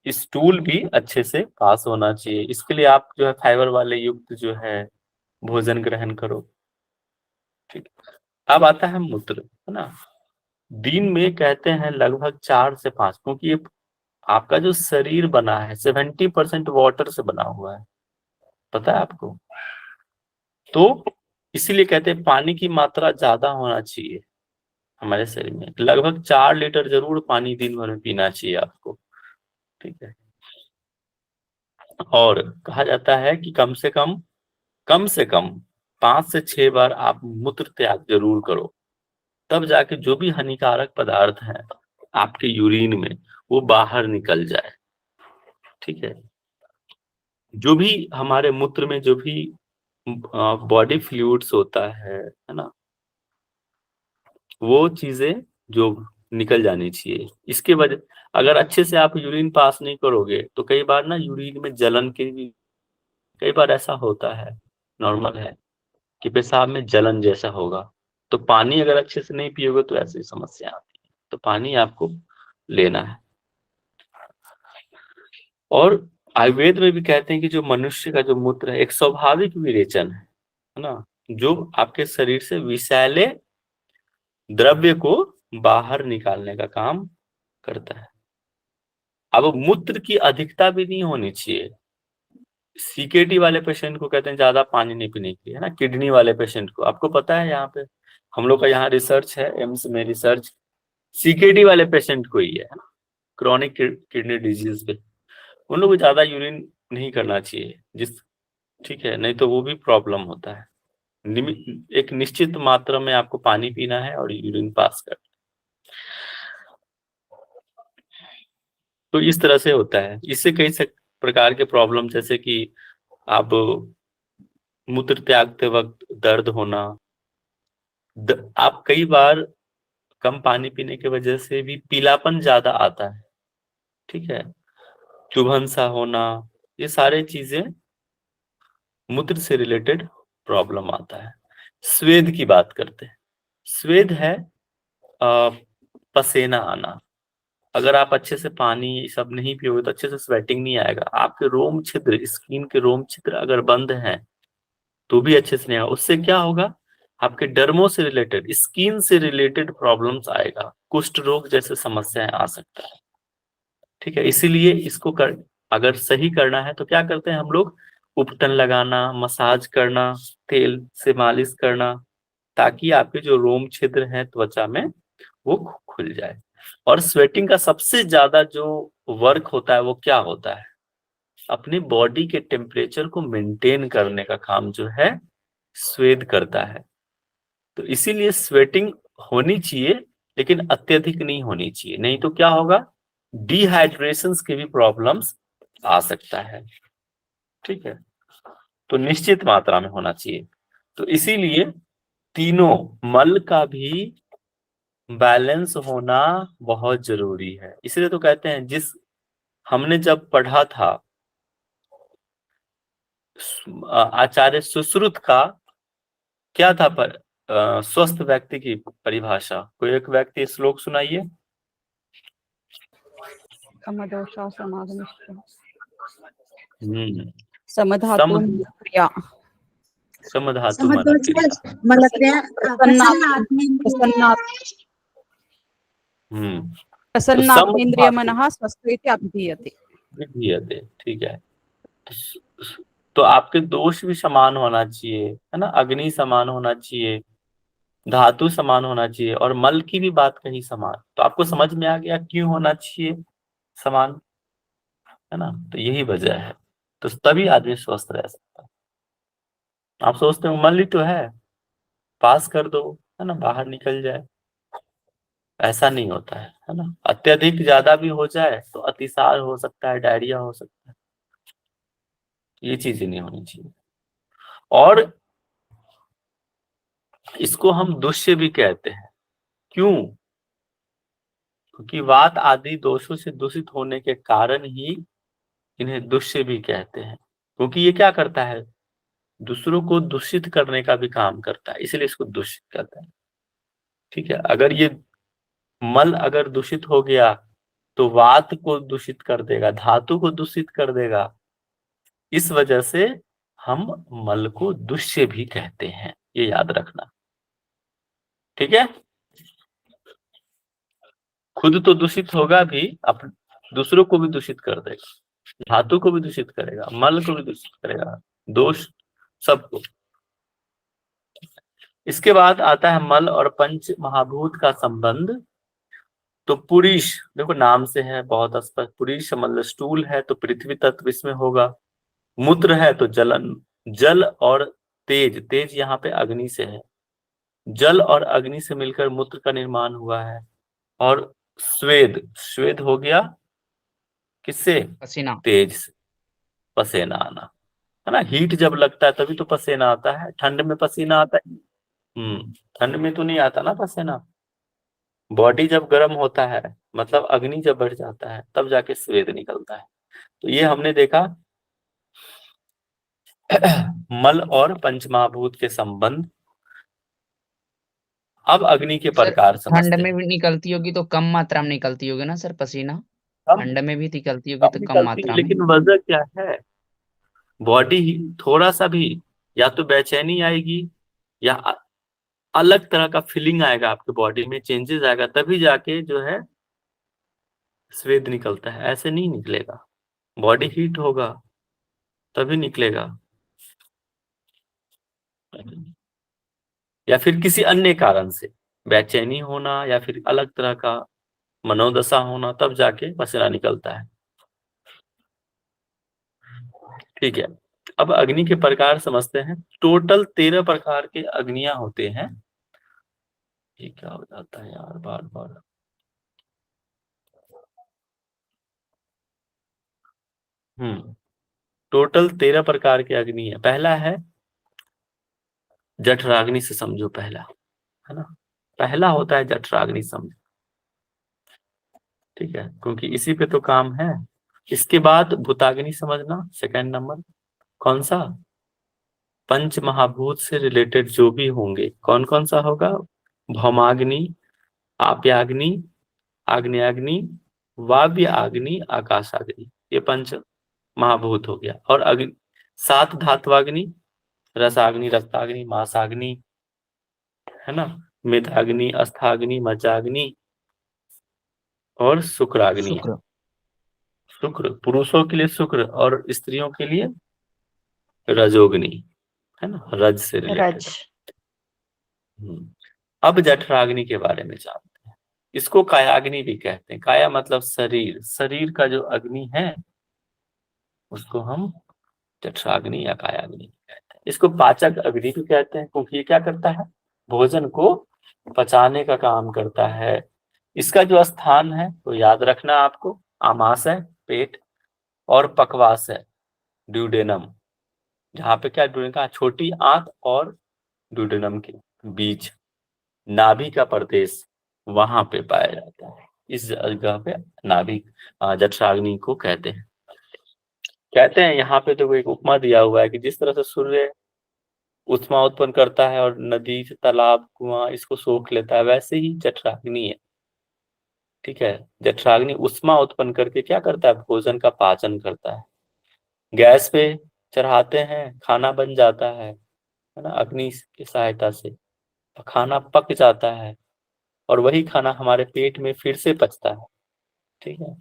स्टूल भी अच्छे से पास होना चाहिए। इसके लिए आप जो है फाइबर वाले युक्त जो है भोजन ग्रहण करो, ठीक। अब आता है मूत्र, है ना। दिन में कहते हैं लगभग 4 से 5, क्योंकि ये आपका जो शरीर बना है 70% वाटर से बना हुआ है, पता है आपको। तो इसीलिए कहते हैं पानी की मात्रा ज्यादा होना चाहिए हमारे शरीर में। लगभग 4 लीटर जरूर पानी दिन भर में पीना चाहिए आपको, ठीक है। और कहा जाता है कि कम से कम 5 से 6 बार आप मूत्र त्याग जरूर करो, तब जाके जो भी हानिकारक पदार्थ हैं आपके यूरिन में वो बाहर निकल जाए, ठीक है। जो भी हमारे मूत्र में जो भी बॉडी फ्लूइड्स होता है ना, वो चीजें जो निकल जानी चाहिए। इसके वजह, अगर अच्छे से आप यूरिन पास नहीं करोगे तो कई बार ना यूरिन में जलन के भी, कई बार ऐसा होता है, नॉर्मल है कि पेशाब में जलन जैसा होगा। तो पानी अगर अच्छे से नहीं पियोगे तो ऐसी समस्या आती है। तो पानी आपको लेना है। और आयुर्वेद में भी कहते हैं कि जो मनुष्य का जो मूत्र है एक स्वाभाविक विरेचन है ना, जो आपके शरीर से विषैले द्रव्य को बाहर निकालने का काम करता है। अब मूत्र की अधिकता भी नहीं होनी चाहिए। सीकेटी वाले पेशेंट को कहते हैं ज्यादा पानी नहीं पीने के लिए, है ना। किडनी वाले पेशेंट को, आपको पता है यहाँ पे हम लोग का यहाँ रिसर्च है, एम्स में रिसर्च सीकेटी वाले पेशेंट को ही है ना, क्रॉनिक किडनी डिजीज पे। उन लोग को ज्यादा यूरिन नहीं करना चाहिए, ठीक है, नहीं तो वो भी प्रॉब्लम होता है। एक निश्चित मात्रा में आपको पानी पीना है और यूरिन पास करना। तो इस तरह से होता है। इससे कई प्रकार के प्रॉब्लम, जैसे कि आप मूत्र त्यागते वक्त दर्द होना, आप कई बार कम पानी पीने की वजह से भी पीलापन ज्यादा आता है, ठीक है, चुभन सा होना, ये सारे चीजें मूत्र से रिलेटेड प्रॉब्लम आता है। स्वेद की बात करते हैं। स्वेद है पसीना आना। अगर आप अच्छे से पानी सब नहीं पियोगे तो अच्छे से स्वेटिंग नहीं आएगा। आपके रोम छिद्र, स्किन के रोम छिद्र अगर बंद हैं तो भी अच्छे से नहीं आएगा। उससे क्या होगा, आपके डर्मो से रिलेटेड, स्किन से रिलेटेड प्रॉब्लम्स आएगा, कुष्ठ रोग जैसे समस्याएं आ सकता है, ठीक है। इसीलिए इसको अगर सही करना है तो क्या करते हैं हम लोग, उपटन लगाना, मसाज करना, तेल से मालिश करना, ताकि आपके जो रोम छिद्र हैं त्वचा में वो खुल जाए। और स्वेटिंग का सबसे ज्यादा जो वर्क होता है वो क्या होता है, अपनी बॉडी के टेम्परेचर को मेंटेन करने का काम जो है स्वेद करता है। तो इसीलिए स्वेटिंग होनी चाहिए, लेकिन अत्यधिक नहीं होनी चाहिए, नहीं तो क्या होगा, डिहाइड्रेशन के भी प्रॉब्लम्स आ सकता है, ठीक है। तो निश्चित मात्रा में होना चाहिए। तो इसीलिए तीनों मल का भी बैलेंस होना बहुत जरूरी है। इसलिए तो कहते हैं, हमने जब पढ़ा था आचार्य सुश्रुत का, क्या था स्वस्थ व्यक्ति की परिभाषा, कोई एक व्यक्ति श्लोक सुनाइए। समदोषा समागमिष्ठ हम्म समधातु क्रिया समधातु समदोष मलक्रिया प्रसन्नात्मेन्द्रिय मनः स्वस्थ इति अभिधीयते। विधीयते, ठीक है। तो आपके दोष भी समान होना चाहिए, है ना, अग्नि समान होना चाहिए, धातु समान होना चाहिए, और मल की भी बात कही समान। तो आपको समझ में आ गया क्यों होना चाहिए समान, है ना। तो यही वजह है, तो तभी आदमी स्वस्थ रह सकता है। आप सोचते हो मल ही तो है, पास कर दो, है ना, बाहर निकल जाए। ऐसा नहीं होता है ना। अत्यधिक ज्यादा भी हो जाए तो अतिसार हो सकता है, डायरिया हो सकता है। ये चीजें नहीं होनी चाहिए। और इसको हम दुष्य भी कहते हैं। क्यों? क्योंकि वात आदि दोषों से दूषित होने के कारण ही इन्हें दुष्य भी कहते हैं। क्योंकि ये क्या करता है, दूसरों को दूषित करने का भी काम करता है, इसलिए इसको दूषित कहता है। ठीक है, अगर ये मल अगर दूषित हो गया तो वात को दूषित कर देगा, धातु को दूषित कर देगा। इस वजह से हम मल को दुष्य भी कहते हैं, ये याद रखना। ठीक है, खुद तो दूषित होगा भी, दूसरों को भी दूषित कर देगा, धातु को भी दूषित करेगा, मल को भी दूषित करेगा, दोष सबको। इसके बाद आता है मल और पंच महाभूत का संबंध। तो पुरीश, देखो नाम से है बहुत स्पष्ट, पुरीश मतलब स्टूल है तो पृथ्वी तत्व इसमें होगा, मूत्र है तो जलन, जल और तेज, तेज यहाँ पे अग्नि से है, जल और अग्नि से मिलकर मूत्र का निर्माण हुआ है। और स्वेद, स्वेद हो गया किससे, पसीना। तेज से, पसीना आना, है ना। हीट जब लगता है तभी तो पसीना आता है, ठंड में पसीना आता है? ठंड में तो नहीं आता ना पसीना। बॉडी जब गर्म होता है, मतलब अग्नि जब बढ़ जाता है, तब जाके स्वेद निकलता है। तो ये हमने देखा मल और पंचमहाभूत के संबंध। अब अग्नि के सर प्रकार ठंड समझते में हैं। भी निकलती होगी तो कम मात्रा में निकलती होगी ना सर पसीना? कम ठंड में भी निकलती होगी कम तो कम निकलती है, मात्रा में। लेकिन वजह क्या है, बॉडी थोड़ा सा भी, या तो बेचैनी आएगी, या अलग तरह का फीलिंग आएगा आपके बॉडी में, चेंजेस आएगा, तभी जाके जो है स्वेद निकलता है। ऐसे नहीं निकलेगा, बॉडी हीट होगा तभी निकलेगा, या फिर किसी अन्य कारण से बेचैनी होना, या फिर अलग तरह का मनोदशा होना, तब जाके पसीना निकलता है। ठीक है, अब अग्नि के प्रकार समझते हैं। टोटल 13 प्रकार के अग्नियां होते हैं। ये क्या हो जाता है यार बार बार। टोटल 13 प्रकार के अग्नि है। पहला है जठराग्नि, से समझो पहला, है ना, पहला होता है जठराग्नि, समझो। ठीक है, क्योंकि इसी पे तो काम है। इसके बाद भूताग्नि समझना, सेकंड नंबर। कौन सा? पंच महाभूत से रिलेटेड जो भी होंगे, कौन कौन सा होगा, भौमाग्नि, आप्याग्नि, आग्नेयाग्नि, वाव्य अग्नि, आकाशाग्नि, ये पंच महाभूत हो गया। और अग्नि 7 धात्वाग्नि, रसाग्नि, रक्ताग्नि, मांसाग्नि, है ना, मेधाग्नि, अस्थाग्नि, मज्जाग्नि, और शुक्राग्नि है। शुक्र। शुक्र पुरुषों के लिए शुक्र, और स्त्रियों के लिए रजोग्नि, है ना, रज से रिलेटेड। रज। अब जठराग्नि के बारे में जानते हैं। इसको कायाग्नि भी कहते हैं। काया मतलब शरीर, शरीर का जो अग्नि है उसको हम जठराग्नि या कायाग्नि कहते हैं। इसको पाचक अग्नि भी कहते हैं, क्योंकि ये क्या करता है, भोजन को पचाने का काम करता है। इसका जो स्थान है तो याद रखना आपको, आमाशय पेट, और पक्वाशय ड्यूडेनम, जहाँ पे क्या, ड्यूडेनम का छोटी आंत और ड्यूडेनम के बीच नाभि का प्रदेश, वहां पे पाया जाता है। इस जगह पे नाभि जठराग्नि को कहते हैं। कहते हैं यहाँ पे तो एक उपमा दिया हुआ है कि जिस तरह से सूर्य उष्मा उत्पन्न करता है और नदी तालाब कुआं इसको सोख लेता है, वैसे ही जठराग्नि है। ठीक है, जठराग्नि उष्मा उत्पन्न करके क्या करता है, भोजन का पाचन करता है। गैस पे चढ़ाते हैं, खाना बन जाता है ना, अग्नि की सहायता से खाना पक जाता है, और वही खाना हमारे पेट में फिर से पचता है। ठीक है,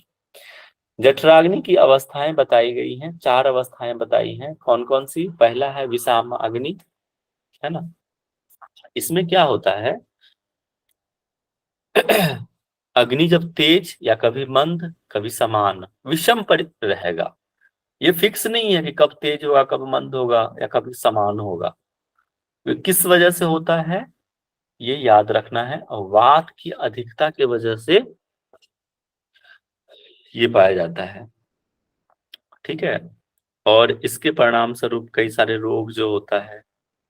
जठराग्नि की अवस्थाएं बताई गई हैं, 4 अवस्थाएं बताई हैं। कौन कौन सी? पहला है विषाम अग्नि, है ना। इसमें क्या होता है अग्नि जब तेज या कभी मंद कभी समान विषम पर रहेगा, ये फिक्स नहीं है कि कब तेज होगा कब मंद होगा या कभी समान होगा। तो किस वजह से होता है ये याद रखना है, और वात की अधिकता की वजह से ये पाया जाता है, ठीक है। और इसके परिणाम स्वरूप कई सारे रोग जो होता है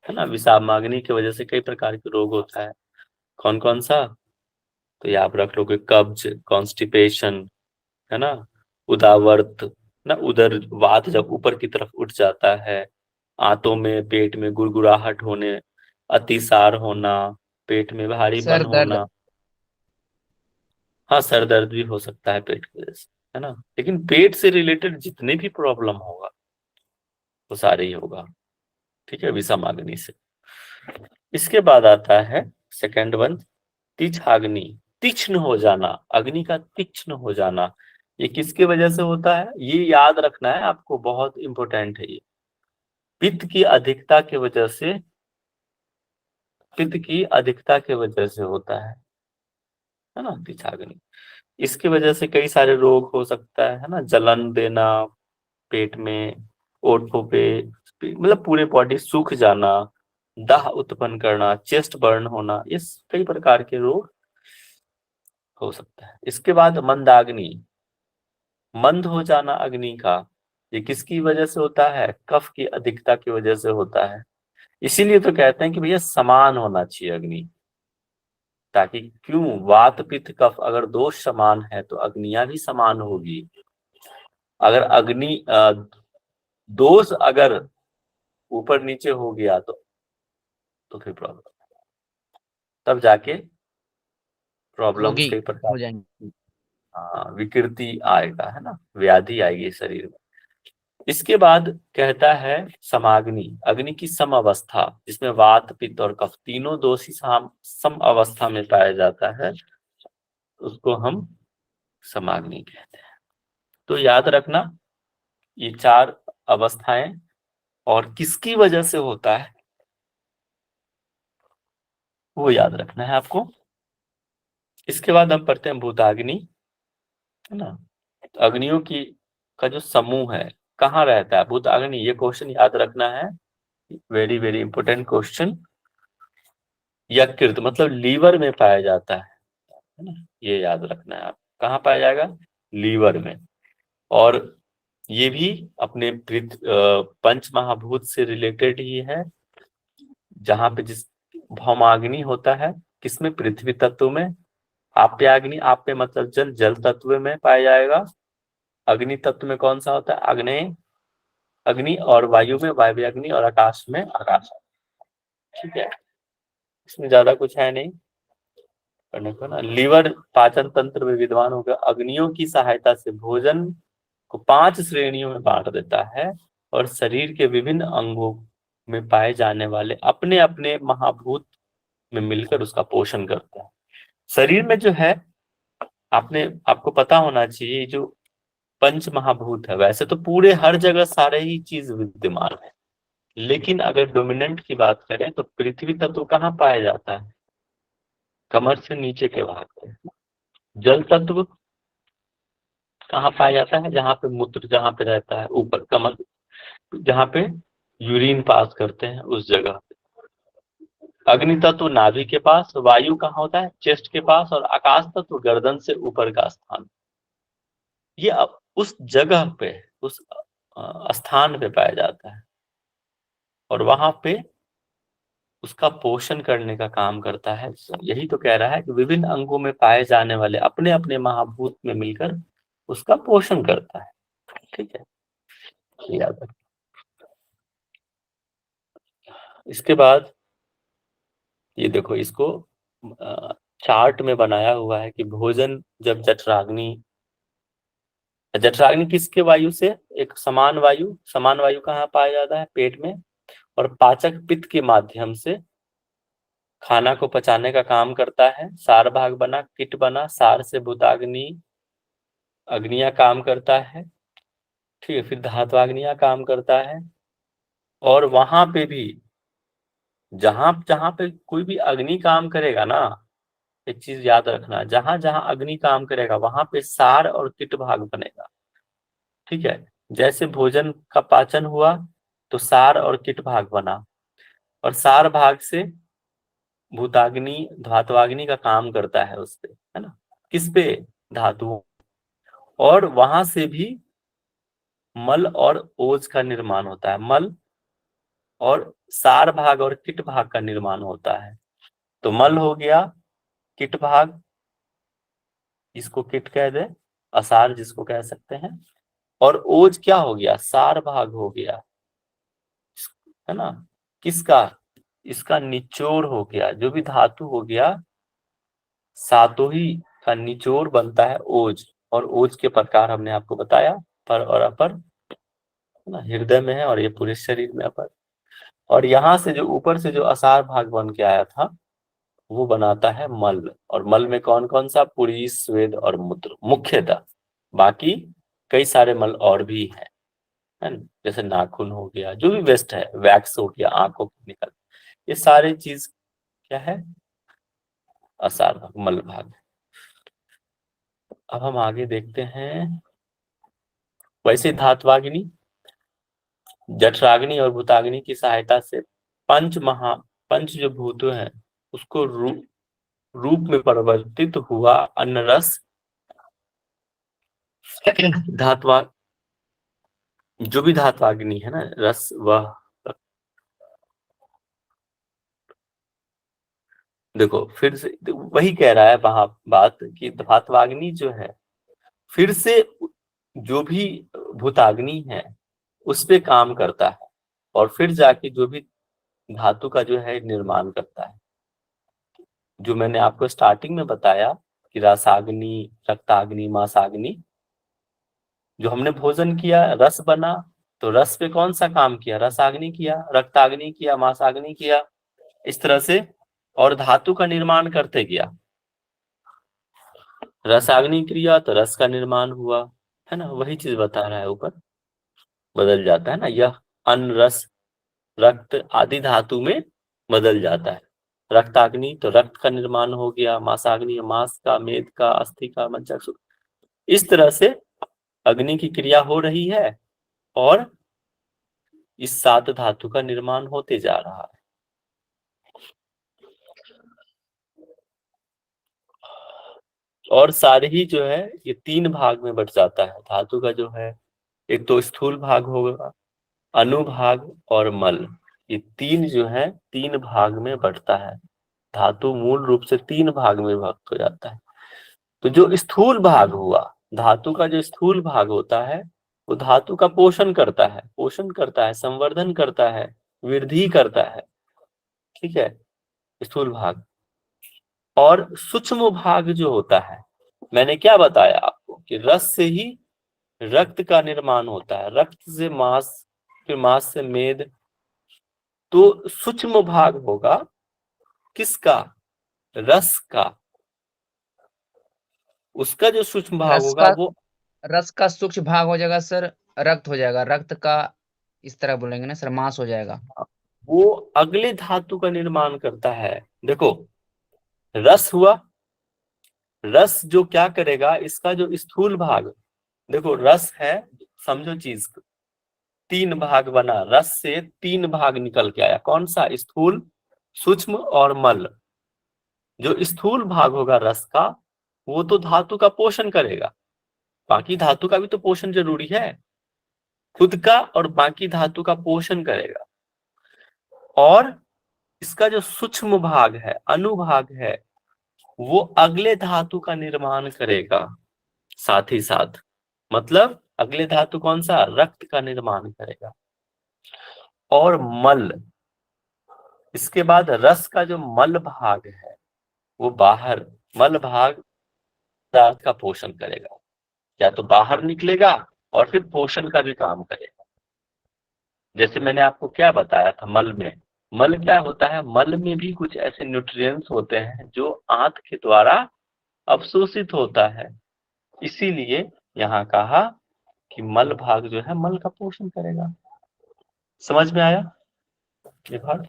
ना, विषामाग्नि की वजह से कई प्रकार के रोग होता है। कौन कौन सा? तो ये आप रख लोगे, कब्ज, कॉन्स्टिपेशन, है ना, उदावर्त ना, उदर वात जब ऊपर की तरफ उठ जाता है, आंतों में पेट में गुड़गुड़ाहट होने, अतिसार होना, पेट में भारीपन सर दर्द। होना। हाँ, सर दर्द भी हो सकता है पेट की वजह से, है ना। लेकिन पेट से रिलेटेड जितने भी प्रॉब्लम होगा वो सारे ही होगा, ठीक है, विषामाग्नि से। इसके बाद आता है सेकंड वन, तीक्ष्णाग्नि, तीक्ष्ण हो जाना, अग्नि का तीक्ष्ण हो जाना। ये किसके वजह से होता है ये याद रखना है आपको, बहुत इंपॉर्टेंट है ये। पित्त की अधिकता की वजह से, पित्त की अधिकता की वजह से होता है ना, तीक्ष्णाग्नि। इसकी वजह से कई सारे रोग हो सकता है ना, जलन देना पेट में, ओठों पे, मतलब पूरे बॉडी सूख जाना, दाह उत्पन्न करना, चेस्ट बर्न होना, इस कई प्रकार के रोग हो सकता है। इसके बाद मंदाग्नि, मंद हो जाना अग्नि का, ये किसकी वजह से होता है? कफ की अधिकता की वजह से होता है। इसीलिए तो कहते हैं कि भैया समान होना चाहिए अग्नि, ताकि क्यों, वात पित्त कफ अगर दोष समान है तो अग्नियां भी समान होगी। अगर अग्नि दोष अगर ऊपर नीचे हो गया तो फिर प्रॉब्लम, तब जाके प्रॉब्लम्स होगी, कई प्रकार, हो जाएंगे। विकृति आएगा, है ना, व्याधि आएगी शरीर में। इसके बाद कहता है समाग्नि, अग्नि की सम अवस्था, जिसमें वात पित्त और कफ तीनों दोषी सम अवस्था में पाया जाता है, उसको हम समाग्नि कहते हैं। तो याद रखना ये 4 अवस्थाएं, और किसकी वजह से होता है वो याद रखना है आपको। इसके बाद हम पढ़ते हैं भूताग्नि, है ना। तो अग्नियों की का जो समूह है कहाँ रहता है भूताग्नि, ये क्वेश्चन याद रखना है, वेरी वेरी इंपॉर्टेंट क्वेश्चन। यकृत मतलब लीवर में पाया जाता है ना, ये याद रखना है आप, कहाँ पाया जाएगा? लीवर में। और ये भी अपने पंच महाभूत से रिलेटेड ही है, जहां पे जिस भौमाग्नि होता है किसमें? पृथ्वी तत्व में। आप्याग्नि, आप्य मतलब जल, जल तत्व में पाया जाएगा। अग्नि तत्व में कौन सा होता है? आग्नेय अग्नि, और वायु में वायव्य अग्नि, और आकाश में आकाश, ठीक है। इसमें ज्यादा कुछ है नहीं करने को ना। लीवर पाचन तंत्र में विद्वान होकर अग्नियों की सहायता से भोजन को 5 श्रेणियों में बांट देता है, और शरीर के विभिन्न अंगों में पाए जाने वाले अपने अपने महाभूत में मिलकर उसका पोषण करता है। शरीर में जो है आपको पता होना चाहिए, जो पंच महाभूत है, वैसे तो पूरे हर जगह सारे ही चीज विद्यमान है, लेकिन अगर डोमिनेंट की बात करें तो पृथ्वी तत्व कहाँ पाया जाता है? कमर से नीचे के भाग पे। जल तत्व कहाँ पाया जाता है? जहाँ पे मूत्र जहाँ पे रहता है, ऊपर कमर, जहाँ पे यूरिन पास करते हैं उस जगह। अग्नि तत्व नाभि के पास, वायु कहाँ होता है? चेस्ट के पास, और आकाश तत्व गर्दन से ऊपर का स्थान। ये अब उस जगह पे, उस स्थान पे पाया जाता है, और वहां पे उसका पोषण करने का काम करता है। यही तो कह रहा है कि विभिन्न अंगों में पाए जाने वाले अपने अपने महाभूत में मिलकर उसका पोषण करता है, ठीक है, याद रखें। इसके बाद ये देखो, इसको चार्ट में बनाया हुआ है कि भोजन जब जठराग्नि, जठराग्नि किसके वायु से? एक समान वायु, समान वायु कहाँ पाया जाता है? पेट में। और पाचक पित्त के माध्यम से खाना को पचाने का काम करता है। सार भाग बना, किट बना, सार से भूताग्नि अग्नियां काम करता है, ठीक है, फिर धात्वाग्नियां काम करता है, और वहां पे भी जहां जहां पे कोई भी अग्नि काम करेगा ना, एक चीज याद रखना, जहां जहां अग्नि काम करेगा वहां पे सार और कीट भाग बनेगा, ठीक है। जैसे भोजन का पाचन हुआ तो सार और कीट भाग बना, और सार भाग से भूताग्नि धात्वाग्नि का काम करता है उस पे, है ना, किस पे, धातुओं, और वहां से भी मल और ओज का निर्माण होता है, मल और सार भाग और कीट भाग का निर्माण होता है। तो मल हो गया, कीट भाग, इसको कीट कह दे, असार जिसको कह सकते हैं, और ओज क्या हो गया, सार भाग हो गया, है ना, किसका, इसका निचोड़ हो गया, जो भी धातु हो गया सातों ही का निचोड़ बनता है ओज, और ओज के प्रकार हमने आपको बताया, पर और अपर, है ना, हृदय में है और ये पूरे शरीर में अपर, और यहाँ से जो ऊपर से जो असार भाग बन के आया था वो बनाता है मल, और मल में कौन कौन सा, पुरी, स्वेद और मूत्र मुख्यतः, बाकी कई सारे मल और भी है ना, जैसे नाखून हो गया, जो भी वेस्ट है, वैक्स हो गया, आंखों की निकल, ये सारे चीज क्या है, असार भाग, मल भाग। अब हम आगे देखते हैं, वैसे धात्वाग्नि, जठराग्नि और भूताग्नि की सहायता से पंच जो भूत हैं उसको रूप में परिवर्तित हुआ अन्न रस धात्वा, जो भी धात्वाग्नि है ना, रस वह, देखो फिर से वही कह रहा है वहां बात कि धात्वाग्नि जो है फिर से जो भी भूताग्नि है उस पे काम करता है, और फिर जाके जो भी धातु का जो है निर्माण करता है। जो मैंने आपको स्टार्टिंग में बताया कि रसाग्नि, रक्ताग्नि, मांसाग्नि, जो हमने भोजन किया रस बना, तो रस पे कौन सा काम किया, रसाग्नि किया, रक्ताग्नि किया, मांसाग्नि किया, इस तरह से, और धातु का निर्माण करते गया, रसाग्नि क्रिया तो रस का निर्माण हुआ, है ना, वही चीज बता रहा है ऊपर, बदल जाता है ना, यह अन्न, रस, रक्त आदि धातु में बदल जाता है। रक्ताग्नि तो रक्त का निर्माण हो गया, मांसाग्नि मांस का, मेद का, अस्थि का, मज्जा, इस तरह से अग्नि की क्रिया हो रही है और इस सात धातु का निर्माण होते जा रहा है। और सारे ही जो है ये तीन भाग में बट जाता है धातु का जो है, एक तो स्थूल भाग होगा, अनुभाग और मल, ये तीन जो है तीन भाग में बटता है। धातु मूल रूप से तीन भाग में विभक्त हो जाता है। तो जो स्थूल भाग हुआ, धातु का जो स्थूल भाग होता है वो धातु का पोषण करता है, संवर्धन करता है, वृद्धि करता है, ठीक है, स्थूल भाग। और सूक्ष्म भाग जो होता है, मैंने क्या बताया आपको कि रस से ही रक्त का निर्माण होता है, रक्त से मांस, फिर मांस से मेद, तो सूक्ष्म भाग होगा किसका, रस का, उसका जो सूक्ष्म भाग रस होगा का वो, रस का सूक्ष्म भाग हो जाएगा सर, रक्त हो जाएगा, रक्त का इस तरह बोलेंगे ना सर, मांस हो जाएगा। वो अगले धातु का निर्माण करता है। देखो रस हुआ, रस जो क्या करेगा, इसका जो स्थूल भाग, देखो रस है, समझो चीज, तीन भाग बना, रस से तीन भाग निकल के आया, कौन सा, स्थूल, सूक्ष्म और मल। जो स्थूल भाग होगा रस का वो तो धातु का पोषण करेगा, बाकी धातु का भी तो पोषण जरूरी है, खुद का और बाकी धातु का पोषण करेगा। और इसका जो सूक्ष्म भाग है, अनुभाग है, वो अगले धातु का निर्माण करेगा साथ ही साथ, मतलब अगले धातु कौन सा, रक्त का निर्माण करेगा। और मल, इसके बाद रस का जो मल भाग है वो बाहर, मल भाग पदार्थ का पोषण करेगा, या तो बाहर निकलेगा और फिर पोषण का भी काम करेगा। जैसे मैंने आपको क्या बताया था, मल में, मल क्या होता है, मल में भी कुछ ऐसे न्यूट्रिएंट्स होते हैं जो आंत के द्वारा अवशोषित होता है, इसीलिए यहाँ कहा कि मल भाग जो है मल का पोषण करेगा। समझ में आया ये भाग?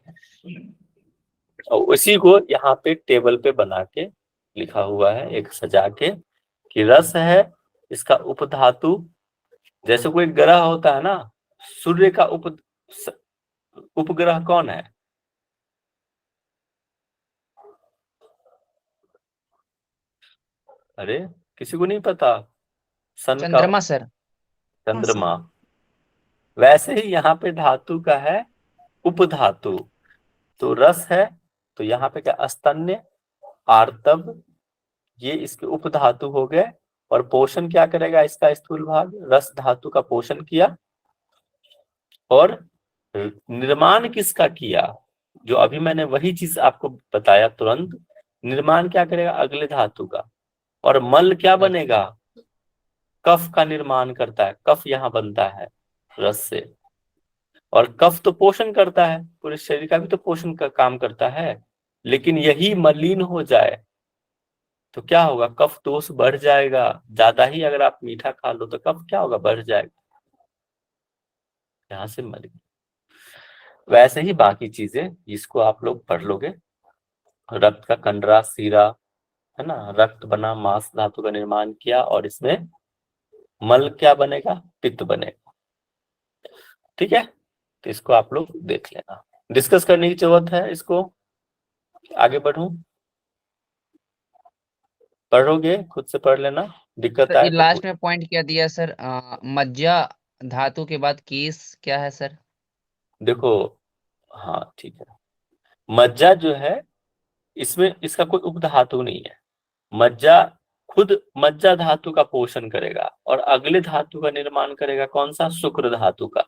और उसी को यहाँ पे टेबल पे बना के लिखा हुआ है एक सजा के कि रस है इसका उपधातु, जैसे कोई ग्रह होता है ना, सूर्य का उपग्रह कौन है? अरे किसी को नहीं पता? सन का चंद्रमा सर। चंद्रमा। वैसे ही यहाँ पे धातु का है उपधातु, तो रस है तो यहाँ पे क्या स्तन्य आर्तव, ये इसके उपधातु हो गए। और पोषण क्या करेगा इसका स्थूल भाग? रस धातु का पोषण किया। और निर्माण किसका किया? जो अभी मैंने वही चीज आपको बताया तुरंत, निर्माण क्या करेगा? अगले धातु का। और मल क्या बनेगा? कफ का निर्माण करता है, कफ यहाँ बनता है रस से। और कफ तो पोषण करता है, पूरे शरीर का भी तो पोषण का काम करता है। लेकिन यही मलिन हो जाए तो क्या होगा? कफ दोष बढ़ जाएगा। ज्यादा ही अगर आप मीठा खा लो तो कफ क्या होगा? बढ़ जाएगा, यहां से मलिन। वैसे ही बाकी चीजें जिसको आप लोग पढ़ लोगे, रक्त का कंडरा सीरा है ना, रक्त बना, मांस धातु का निर्माण किया, और इसमें मल क्या बनेगा? पित्त बनेगा। ठीक है, तो इसको आप लोग देख लेना, डिस्कस करने की जरूरत है इसको। आगे बढ़ूं? पढ़ोगे? खुद से पढ़ लेना, दिक्कत सर आए ये तो लास्ट में पॉइंट क्या दिया सर, मज्जा धातु के बाद केस क्या है सर? देखो। हाँ ठीक है, मज्जा जो है इसमें इसका कोई उपधातु नहीं है। मज्जा खुद मज्जा धातु का पोषण करेगा और अगले धातु का निर्माण करेगा, कौन सा? शुक्र धातु का।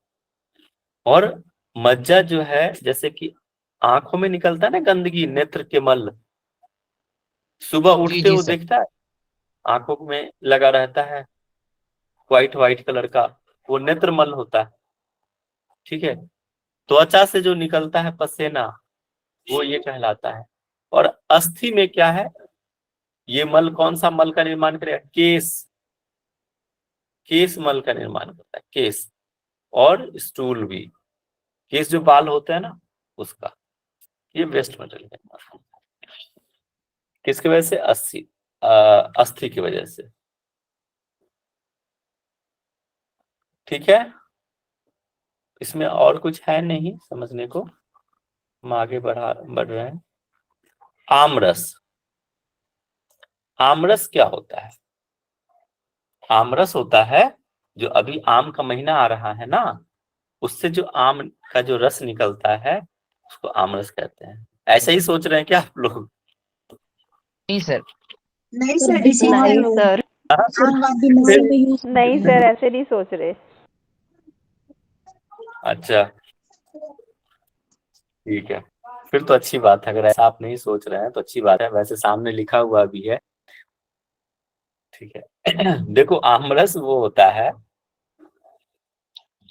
और मज्जा जो है जैसे कि आंखों में निकलता है ना गंदगी, नेत्र के मल, सुबह जी उठते जी वो सर। देखता है आंखों में लगा रहता है व्हाइट व्हाइट कलर का, वो नेत्र मल होता है। ठीक है, त्वचा से जो निकलता है पसीना वो ये कहलाता है। और अस्थि में क्या है? ये मल कौन सा मल का निर्माण करेगा? केस, केस मल का निर्माण करता है, केस। और स्टूल भी, केस जो बाल होते हैं ना उसका, ये वेस्ट मटेरियल है। किसकी वजह से? अस्थि की वजह से। ठीक है, इसमें और कुछ है नहीं समझने को, हम आगे बढ़ रहे हैं। आमरस। आमरस क्या होता है? आमरस होता है जो अभी आम का महीना आ रहा है ना, उससे जो आम का जो रस निकलता है उसको आमरस कहते हैं। ऐसा ही सोच रहे हैं क्या आप लोग? नहीं सर। नहीं सर, डिसीज है नहीं वो। सर, आम बीमारी पे यूज नहीं सर, ऐसे नहीं सोच रहे। अच्छा ठीक है, फिर तो अच्छी बात है। अगर ऐसा आप नहीं सोच रहे हैं तो अच्छी बात है, वैसे सामने लिखा हुआ भी है। ठीक है देखो, आमरस वो होता है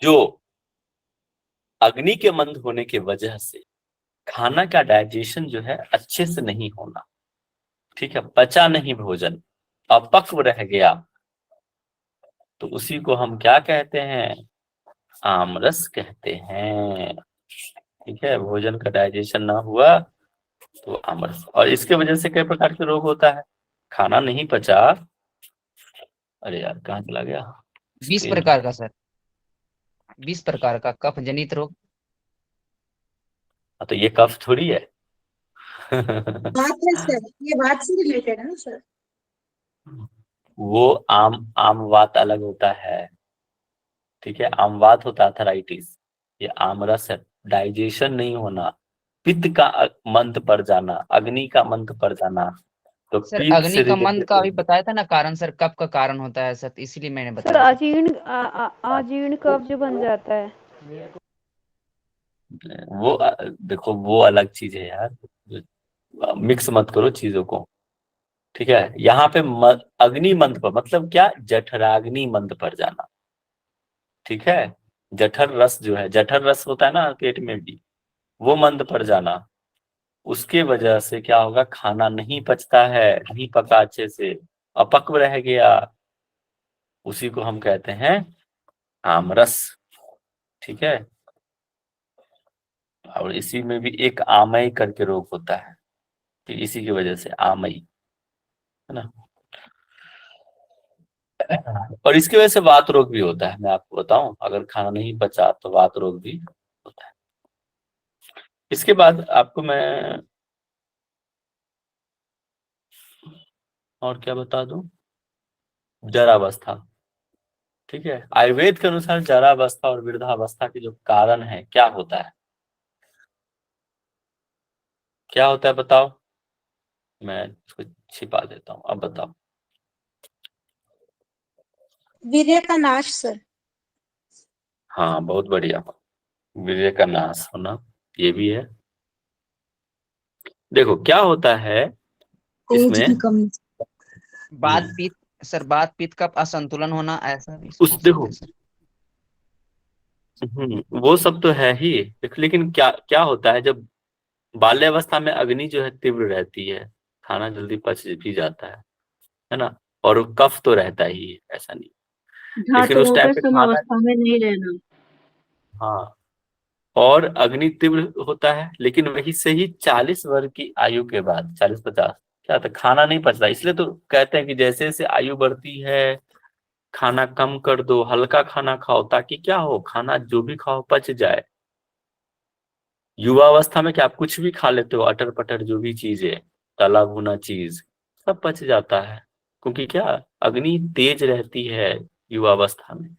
जो अग्नि के मंद होने की वजह से खाना का डाइजेशन जो है अच्छे से नहीं होना, ठीक है, पचा नहीं भोजन, अपक्व रह गया, तो उसी को हम क्या कहते हैं? आमरस कहते हैं। ठीक है, भोजन का डाइजेशन ना हुआ तो आमरस। और इसके वजह से कई प्रकार के रोग होता है। खाना नहीं पचा, अरे यार कहाँ चला गया? 20 प्रकार का सर, 20 प्रकार का कफ जनित रोग। तो ये कफ थोड़ी है बात है सर, ये बात से रिलेटेड है ना सर। वो आमवात अलग होता है। ठीक है, आमवात होता है अथराइटिस, ये आमरस है डाइजेशन नहीं होना, पित्त का मंद पड़ जाना, अग्नि का मंद पड़ जाना। तो सर पीठ अग्नि से का मंद का अभी रिलेटेड बताया था ना कारण सर, कफ का कारण होता है सर, इसीलिए मैंने सर बताया था। आजीर्ण कब्ज बन जाता है। वो देखो वो अलग चीज है यार, मिक्स मत करो चीजों को। ठीक है, यहाँ पे अग्नि मंद पर मतलब क्या? जठराग्नि मंद पर जाना। ठीक है, जठर रस जो है, जठर रस होता है ना पेट में भी, वो मंद पर जाना, उसके वजह से क्या होगा? खाना नहीं पचता है, नहीं पका अच्छे से, अपक्व रह गया। उसी को हम कहते हैं आमरस। ठीक है, और इसी में भी एक आमय करके रोग होता है, तो इसी की वजह से आमय, है ना। और इसकी वजह से वात रोग भी होता है। मैं आपको बताऊं, अगर खाना नहीं पचा तो वात रोग भी होता है। इसके बाद आपको मैं और क्या बता दूं, जरावस्था। ठीक है, आयुर्वेद के अनुसार जरावस्था और वृद्धावस्था के जो कारण है, क्या होता है, क्या होता है बताओ। मैं इसको छिपा देता हूँ, अब बताओ। वीर्य का नाश सर। हाँ, बहुत बढ़िया, वीर्य का नाश होना, ये भी है। देखो क्या होता है तेज की इसमें, कमी। बात पित्त सर, बात पित्त का असंतुलन होना, ऐसा भी उस हो सकता देखो, है सर। वो सब तो है ही। लेकिन क्या क्या होता है, जब बाल्यावस्था में अग्नि जो है तीव्र रहती है, खाना जल्दी पच भी जाता है ना, और कफ तो रहता ही है, ऐसा नहीं। लेकिन उस धातुओं टाइम के पे खाना, समावस्था में नहीं रहना। हाँ, और अग्नि तीव्र होता है, लेकिन वही से ही 40 वर्ष की आयु के बाद, 40-50, क्या होता है, खाना नहीं पचता। इसलिए तो कहते हैं कि जैसे जैसे आयु बढ़ती है, खाना कम कर दो, हल्का खाना खाओ, ताकि क्या हो, खाना जो भी खाओ पच जाए। युवावस्था में क्या आप कुछ भी खा लेते हो, अटर पटर जो भी चीज है, तला भुना चीज, सब पच जाता है, क्योंकि क्या, अग्नि तेज रहती है युवावस्था में।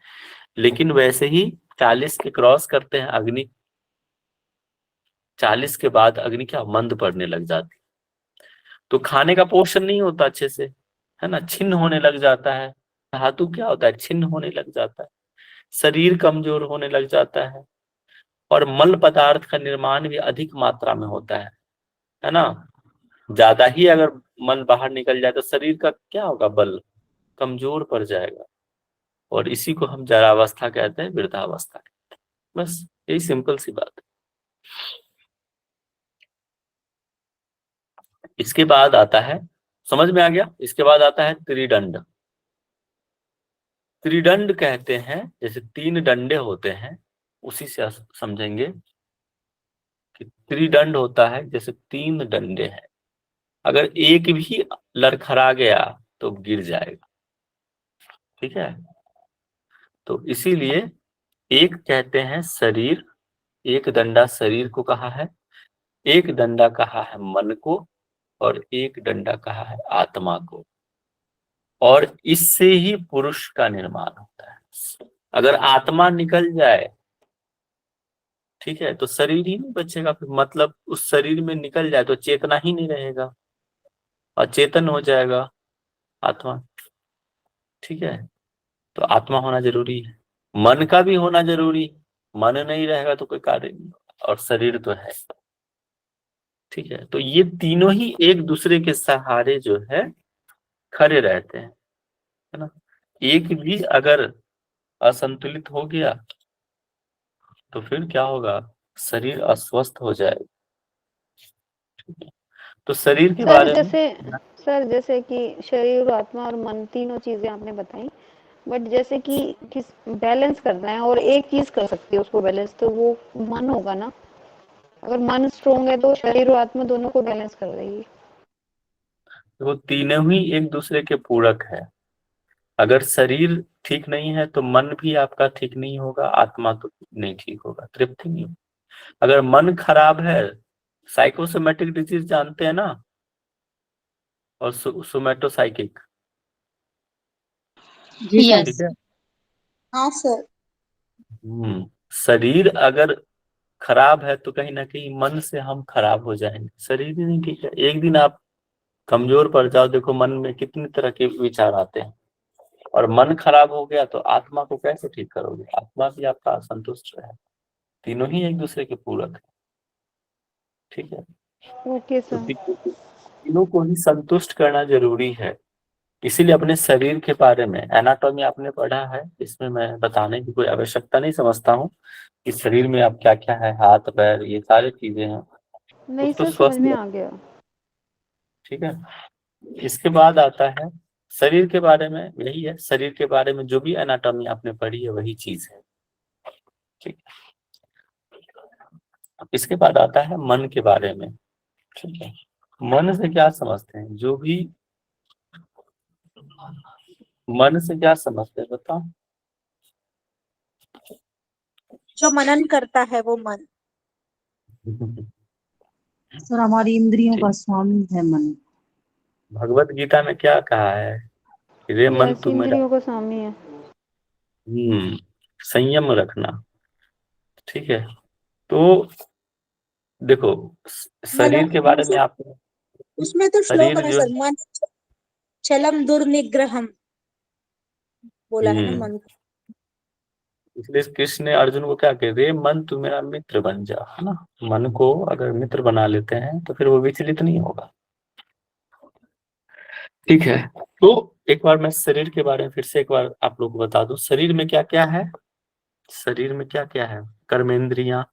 लेकिन वैसे ही 40 के क्रॉस करते हैं अग्नि, 40 के बाद अग्नि क्या मंद पड़ने लग जाती, तो खाने का पोषण नहीं होता अच्छे से, है ना, छिन्न होने लग जाता है। धातु क्या होता है, छिन्न होने लग जाता है, शरीर कमजोर होने लग जाता है, और मल पदार्थ का निर्माण भी अधिक मात्रा में होता है ना। ज्यादा ही अगर मल बाहर निकल जाए तो शरीर का क्या होगा, बल कमजोर पड़ जाएगा, और इसी को हम जरावस्था कहते हैं, वृद्धावस्था कहते हैं। बस यही सिंपल सी बात है। इसके बाद आता है, समझ में आ गया, इसके बाद आता है त्रिदंड। त्रिदंड कहते हैं, जैसे 3 डंडे होते हैं, उसी से समझेंगे कि त्रिदंड होता है जैसे 3 डंडे हैं, अगर एक भी लड़खड़ा गया तो गिर जाएगा। ठीक है, तो इसीलिए एक कहते हैं शरीर, एक डंडा शरीर को कहा है, एक डंडा कहा है मन को, और एक डंडा कहा है आत्मा को, और इससे ही पुरुष का निर्माण होता है। अगर आत्मा निकल जाए, ठीक है, तो शरीर ही नहीं बचेगा फिर, मतलब उस शरीर में निकल जाए तो चेतना ही नहीं रहेगा, अचेतन हो जाएगा आत्मा। ठीक है, तो आत्मा होना जरूरी है, मन का भी होना जरूरी है, मन नहीं रहेगा तो कोई कार्य नहीं होगा, और शरीर तो है। ठीक है, तो ये तीनों ही एक दूसरे के सहारे जो है खड़े रहते हैं, है ना। एक भी अगर असंतुलित हो गया तो फिर क्या होगा, शरीर अस्वस्थ हो जाएगा। तो शरीर के सर बारे में, जैसे सर जैसे कि शरीर और आत्मा और मन तीनों चीजें आपने बताई, बट जैसे कि किस बैलेंस करना है और एक चीज कर सकती है उसको बैलेंस, तो वो मन होगा ना। अगर मन स्ट्रोंग है तो शरीर और आत्मा दोनों को बैलेंस कर देगी। वो तीनों ही एक दूसरे के पूरक है। अगर शरीर ठीक नहीं है तो मन भी आपका ठीक नहीं होगा, आत्मा तो नहीं ठीक होगा, तृप्ति नहीं होगी। अगर मन खराब है, साइकोसोमेटिक डिजीज जानते हैं ना, और सोमेटोसाइकिक, जी सर। ठीक है। हाँ सर। शरीर अगर खराब है तो कहीं ना कहीं मन से हम खराब हो जाएंगे, शरीर ही नहीं ठीक है। एक दिन आप कमजोर पड़ जाओ, देखो मन में कितनी तरह के विचार आते हैं, और मन खराब हो गया तो आत्मा को कैसे ठीक करोगे, आत्मा भी आपका असंतुष्ट रहे। तीनों ही एक दूसरे के पूरक है। ठीक है, ओके तो सर। तीनों को ही संतुष्ट करना जरूरी है। इसीलिए अपने शरीर के बारे में एनाटॉमी आपने पढ़ा है, इसमें मैं बताने की कोई आवश्यकता नहीं समझता हूँ कि शरीर में आप क्या क्या है, हाथ पैर ये सारी चीजें हैं, नहीं उसको सर, समझ स्वस्थ में रख। आ गया। ठीक है, इसके बाद आता है शरीर के बारे में यही है, शरीर के बारे में जो भी एनाटॉमी आपने पढ़ी है वही चीज है। ठीक है, अब इसके बाद आता है मन के बारे में। ठीक है, मन से क्या समझते हैं, जो भी मन से क्या समझते हैं बताओ। जो मनन करता है वो मन। सर हमारी इंद्रियों ठीक। का स्वामी है मन। भगवत गीता में क्या कहा है कि रे मन यस, तू मेरा इंद्रियों का स्वामी है। संयम रखना। ठीक है, तो देखो शरीर के बारे में आप, उसमें तो श्लोक शरीर है जो सर, मन चलम दुर्निग्रहम बोला है ना हम्म मन को। इसलिए कृष्ण ने अर्जुन को क्या कह रे मन तू मेरा मित्र बन जा, है ना। मन को अगर मित्र बना लेते हैं तो फिर वो विचलित नहीं होगा। ठीक है, तो एक बार मैं शरीर के बारे में फिर से एक बार आप लोग को बता दूं, शरीर में क्या क्या है। शरीर में क्या क्या है, कर्मेंद्रियां,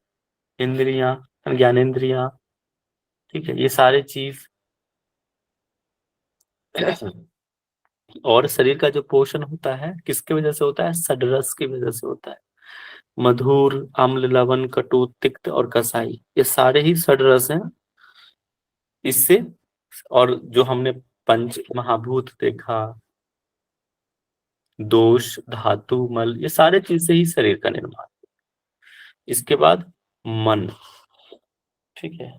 इंद्रियां, ज्ञानेंद्रियां। ठीक है, ये सारे चीज और शरीर का जो पोषण होता है किसके वजह से होता है, षड्रस की वजह से होता है। मधुर, अम्ल, लवण, कटु, तिक्त और कसाई, ये सारे ही षड्रस हैं। इससे और जो हमने पंच महाभूत देखा, दोष, धातु, मल, ये सारे चीज से ही शरीर का निर्माण। इसके बाद मन। ठीक है,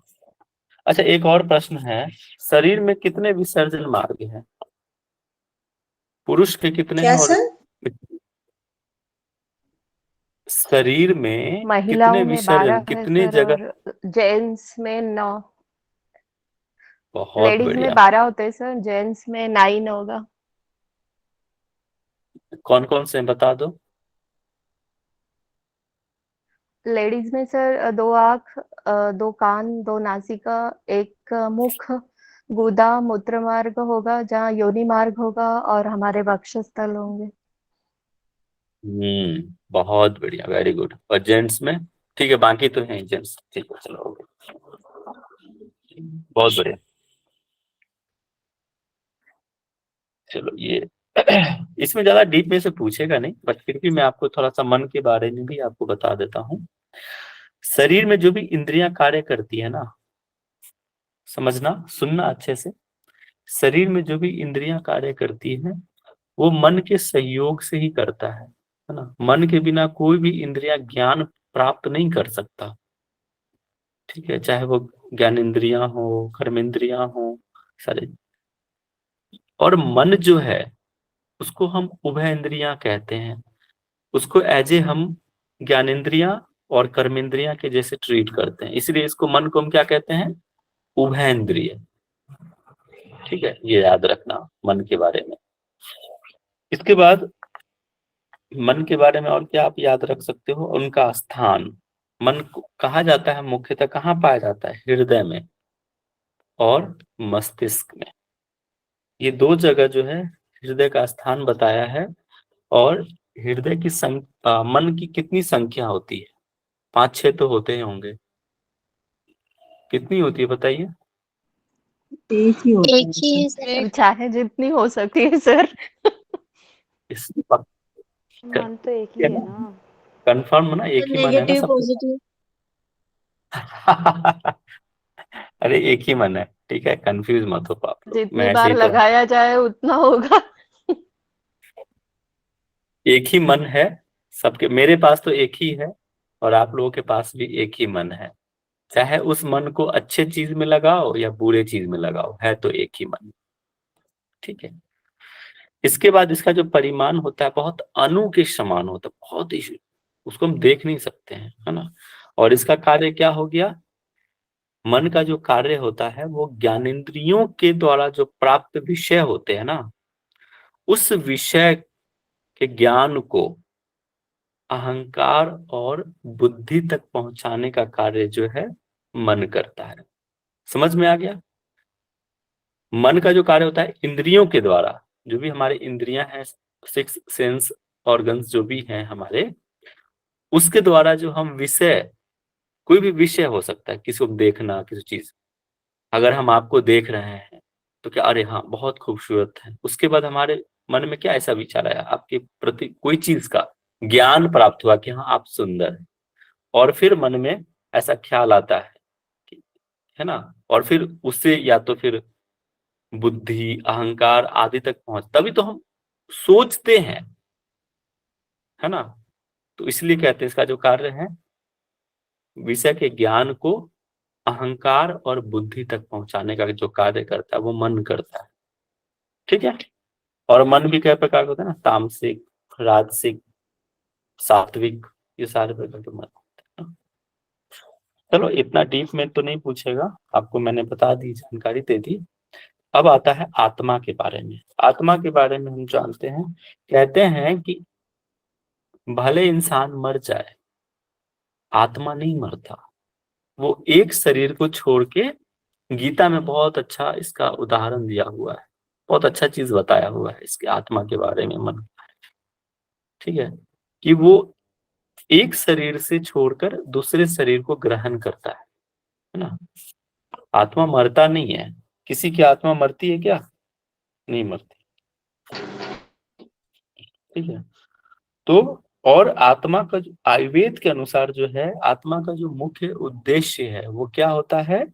अच्छा एक और प्रश्न है, शरीर में कितने विसर्जन मार्ग हैं, पुरुष के कितने हैं क्या और सर? शरीर में कितने महिलाओं में विसर्जन, 12 है कितने सर, जगह। और जेंट्स में 9। बहुत लेडीज में बढ़िया। 12 होते हैं सर, जेंट्स में 9 होगा। कौन कौन से हैं बता दो। लेडीज में सर 2 आँख, 2 कान, 2 नासिका, 1 मुख, गुदा, मूत्र मार्ग होगा जहाँ योनि मार्ग होगा, और हमारे वक्षस्थल होंगे। बहुत बढ़िया, वेरी गुड। और जेंट्स में, ठीक है, बाकी तो हैं जेंट्स। ठीक है, चलो हो गया। बहुत बढ़िया। चलो ये इसमें ज्यादा डीप में से पूछेगा नहीं, बट फिर भी मैं आपको थोड़ा सा मन के बारे में भी आपको बता देता हूँ। शरीर में जो भी इंद्रियां कार्य करती है ना, समझना, सुनना अच्छे से। शरीर में जो भी इंद्रियां कार्य करती है वो मन के सहयोग से ही करता है ना। मन के बिना कोई भी इंद्रिया ज्ञान प्राप्त नहीं कर सकता। ठीक है, चाहे वो ज्ञान इंद्रियां हो, कर्मेंद्रियां हो, सारे। और मन जो है उसको हम उभय इंद्रियां कहते हैं। उसको एज ए हम ज्ञानेंद्रियां और कर्मेंद्रियां के जैसे ट्रीट करते हैं, इसलिए इसको मन को हम क्या कहते हैं, उभय इंद्रिय। ठीक है, ये याद रखना मन के बारे में। इसके बाद मन के बारे में और क्या आप याद रख सकते हो, उनका स्थान। मन को कहा जाता है मुख्यतः कहाँ पाया जाता है, हृदय में और मस्तिष्क में। ये 2 जगह जो है हृदय का स्थान बताया है। और हृदय की मन की कितनी संख्या होती है, 5-6 तो होते ही होंगे। कितनी होती है बताइए। एक ही होता एक ही है सर। सर चाहे जितनी हो सकती है सर। इस मन तो एक ही है ना। कंफर्म ना, एक ही मन है ना नेगेटिव सब। पॉजिटिव। अरे एक ही मन है, ठीक है, कंफ्यूज मत हो आप लोग, जितनी मैं ऐसे बार ही तो लगाया जाए उतना होगा। एक ही मन है सबके। मेरे पास तो एक ही है और आप लोगों के पास भी एक ही मन है। चाहे उस मन को अच्छे चीज में लगाओ या बुरे चीज में लगाओ, है तो एक ही मन। ठीक है, इसके बाद इसका जो परिमाण होता है बहुत अणु के समान होता है, बहुत ही, उसको हम देख नहीं सकते हैं, है ना। और इसका कार्य क्या हो गया, मन का जो कार्य होता है वो ज्ञानेंद्रियों के द्वारा जो प्राप्त विषय होते हैं ना, उस विषय के ज्ञान को अहंकार और बुद्धि तक पहुंचाने का कार्य जो है मन करता है। समझ में आ गया। मन का जो कार्य होता है इंद्रियों के द्वारा, जो भी हमारे इंद्रियां हैं, 6 सेंस ऑर्गन्स जो भी हैं हमारे, उसके द्वारा जो हम विषय, कोई भी विषय हो सकता है, किसी को देखना, किसी चीज, अगर हम आपको देख रहे हैं तो तो क्या अरे हाँ बहुत खूबसूरत है, उसके बाद हमारे मन में क्या ऐसा विचार आया, आपके प्रति कोई चीज का ज्ञान प्राप्त हुआ कि हाँ आप सुंदर है, और फिर मन में ऐसा ख्याल आता है है ना, और फिर उससे या तो फिर बुद्धि अहंकार आदि तक पहुंच, तभी तो हम सोचते हैं, है ना। तो इसलिए कहते हैं इसका जो कार्य है विषय के ज्ञान को अहंकार और बुद्धि तक पहुंचाने का जो कार्य करता है वो मन करता है, ठीक है। और मन भी कई प्रकार का होता है ना, तामसिक, राजसिक, सात्विक, ये सारे प्रकार के मन होते हैं ना। चलो इतना डीप में तो नहीं पूछेगा, आपको मैंने बता दी, जानकारी दे दी। अब आता है आत्मा के बारे में। आत्मा के बारे में हम जानते हैं, कहते हैं कि भले इंसान मर जाए आत्मा नहीं मरता। वो एक शरीर को छोड़ के, गीता में बहुत अच्छा इसका उदाहरण दिया हुआ है, बहुत अच्छा चीज बताया हुआ है इसके आत्मा के बारे में, मन, ठीक है, कि वो एक शरीर से छोड़कर दूसरे शरीर को ग्रहण करता है ना। आत्मा मरता नहीं है। किसी की आत्मा मरती है क्या? नहीं मरती, ठीक है। तो और आत्मा का जो आयुर्वेद के अनुसार जो है, आत्मा का जो मुख्य उद्देश्य है वो क्या होता है,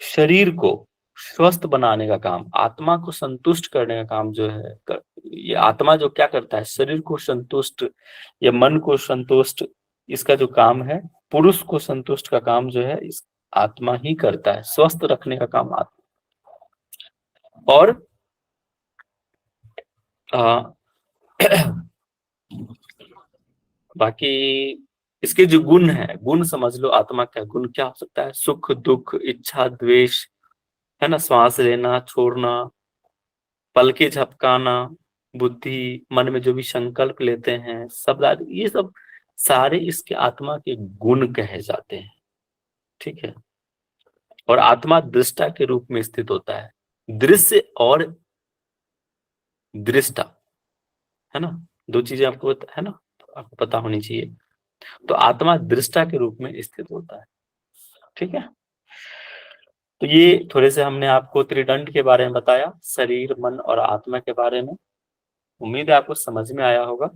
शरीर को स्वस्थ बनाने का काम, आत्मा को संतुष्ट करने का काम जो है ये आत्मा जो क्या करता है, शरीर को संतुष्ट या मन को संतुष्ट, इसका जो काम है, पुरुष को संतुष्ट का काम जो है इस आत्मा ही करता है, स्वस्थ रखने का काम आत्मा। और बाकी इसके जो गुण है, गुण समझ लो, आत्मा का गुण क्या हो सकता है, सुख दुख, इच्छा द्वेष, है ना, श्वास लेना छोड़ना, पलके झपकाना, बुद्धि, मन में जो भी संकल्प लेते हैं, सब, ये सब सारे इसके आत्मा के गुण कहे जाते हैं, ठीक है। और आत्मा दृष्टा के रूप में स्थित होता है, दृश्य और दृष्टा, है ना, दो चीजें आपको है ना, आपको पता होनी चाहिए। तो आत्मा दृष्टा के रूप में स्थित होता है, ठीक है। तो ये थोड़े से हमने आपको त्रिदंड के बारे में बताया, शरीर, मन और आत्मा के बारे में। उम्मीद है आपको समझ में आया होगा।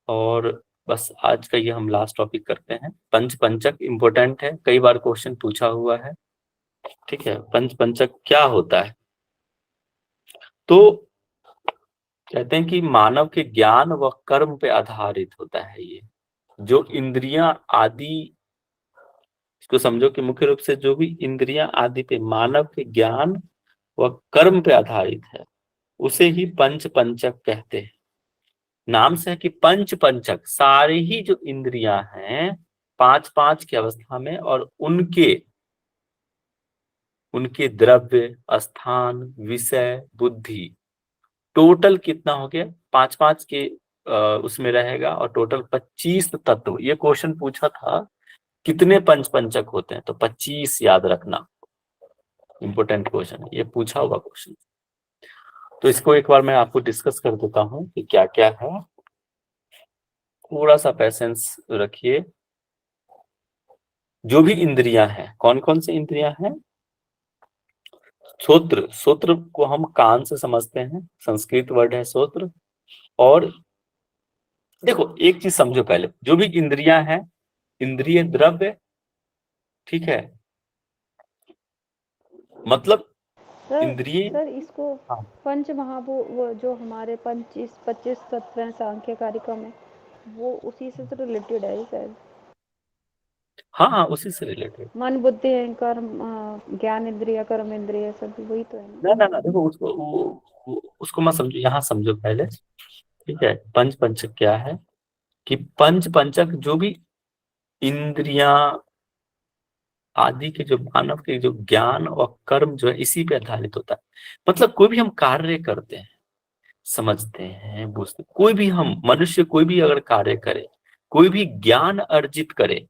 और बस आज का ये हम लास्ट टॉपिक करते हैं। पंच पंचक इंपॉर्टेंट है, कई बार क्वेश्चन पूछा हुआ है, ठीक है। पंच पंचक क्या होता है? तो कहते हैं कि मानव के ज्ञान व कर्म पे आधारित होता है ये, जो इंद्रियां आदि, इसको समझो कि मुख्य रूप से जो भी इंद्रियां आदि पे मानव के ज्ञान व कर्म पे आधारित है उसे ही पंच पंचक कहते हैं। नाम से है कि पंच पंचक, सारे ही जो इंद्रियां हैं पांच पांच की अवस्था में, और उनके द्रव्य, स्थान, विषय, बुद्धि, टोटल कितना हो गया, पांच पांच के उसमें रहेगा, और टोटल 25 तत्व। ये क्वेश्चन पूछा था कितने पंच पंचक होते हैं, तो 25 याद रखना, इंपोर्टेंट क्वेश्चन है, ये पूछा हुआ क्वेश्चन। तो इसको एक बार मैं आपको डिस्कस कर देता हूं कि क्या क्या है, थोड़ा सा पेशेंस रखिए। जो भी इंद्रियां हैं, कौन कौन सी इंद्रियां हैं? श्रोत्र, श्रोत्र को हम कान से समझते हैं, संस्कृत वर्ड है श्रोत्र। और देखो एक चीज समझो पहले, जो भी इंद्रियां हैं, इंद्रिय द्रव्य, ठीक है, मतलब इंद्रिय, सर इसको हाँ। पंच महाभूत, वो जो हमारे 25 तत्व हैं सांख्य कार्यक्रम में, वो उसी से तो रिलेटेड है सर। हाँ हाँ उसी से रिलेटेड। मन बुद्धि अहंकार ज्ञान इंद्रिय कर्म इंद्रिय सब वही तो है ना, देखो उसको मत समझो, यहाँ समझो पहले, ठीक है। पंच पंचक क्या है कि पंच पंचक जो भी इंद्रियां आदि के, जो मानव के जो ज्ञान और कर्म जो है इसी पे आधारित होता है। मतलब कोई भी हम कार्य करते हैं, समझते हैं, बुझते, कोई भी हम मनुष्य कोई भी अगर कार्य करे, कोई भी ज्ञान अर्जित करे,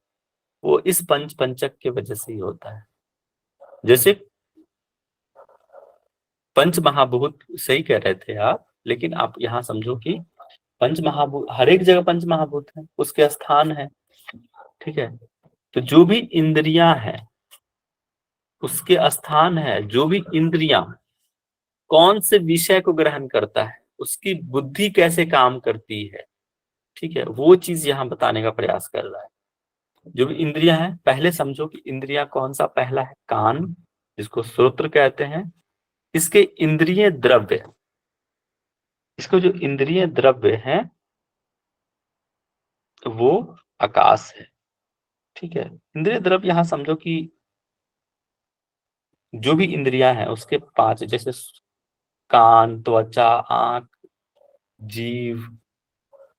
वो इस पंच पंचक के वजह से ही होता है। जैसे पंच महाभूत, सही कह रहे थे आप, लेकिन आप यहाँ समझो कि पंच महाभूत हर एक जगह पंच महाभूत है, उसके स्थान है, ठीक है। तो जो भी इंद्रियां हैं उसके स्थान है, जो भी इंद्रियां, कौन से विषय को ग्रहण करता है, उसकी बुद्धि कैसे काम करती है, ठीक है, वो चीज यहाँ बताने का प्रयास कर रहा है। जो भी इंद्रियां हैं, पहले समझो कि इंद्रिया कौन सा पहला है, कान, जिसको श्रोत्र कहते हैं। इसके इंद्रिय द्रव्य, इसको जो इंद्रिय द्रव्य है वो आकाश है, ठीक है। इंद्रिय द्रव्य यहाँ समझो कि जो भी इंद्रियां हैं उसके 5, जैसे कान, त्वचा, आंख, जीव,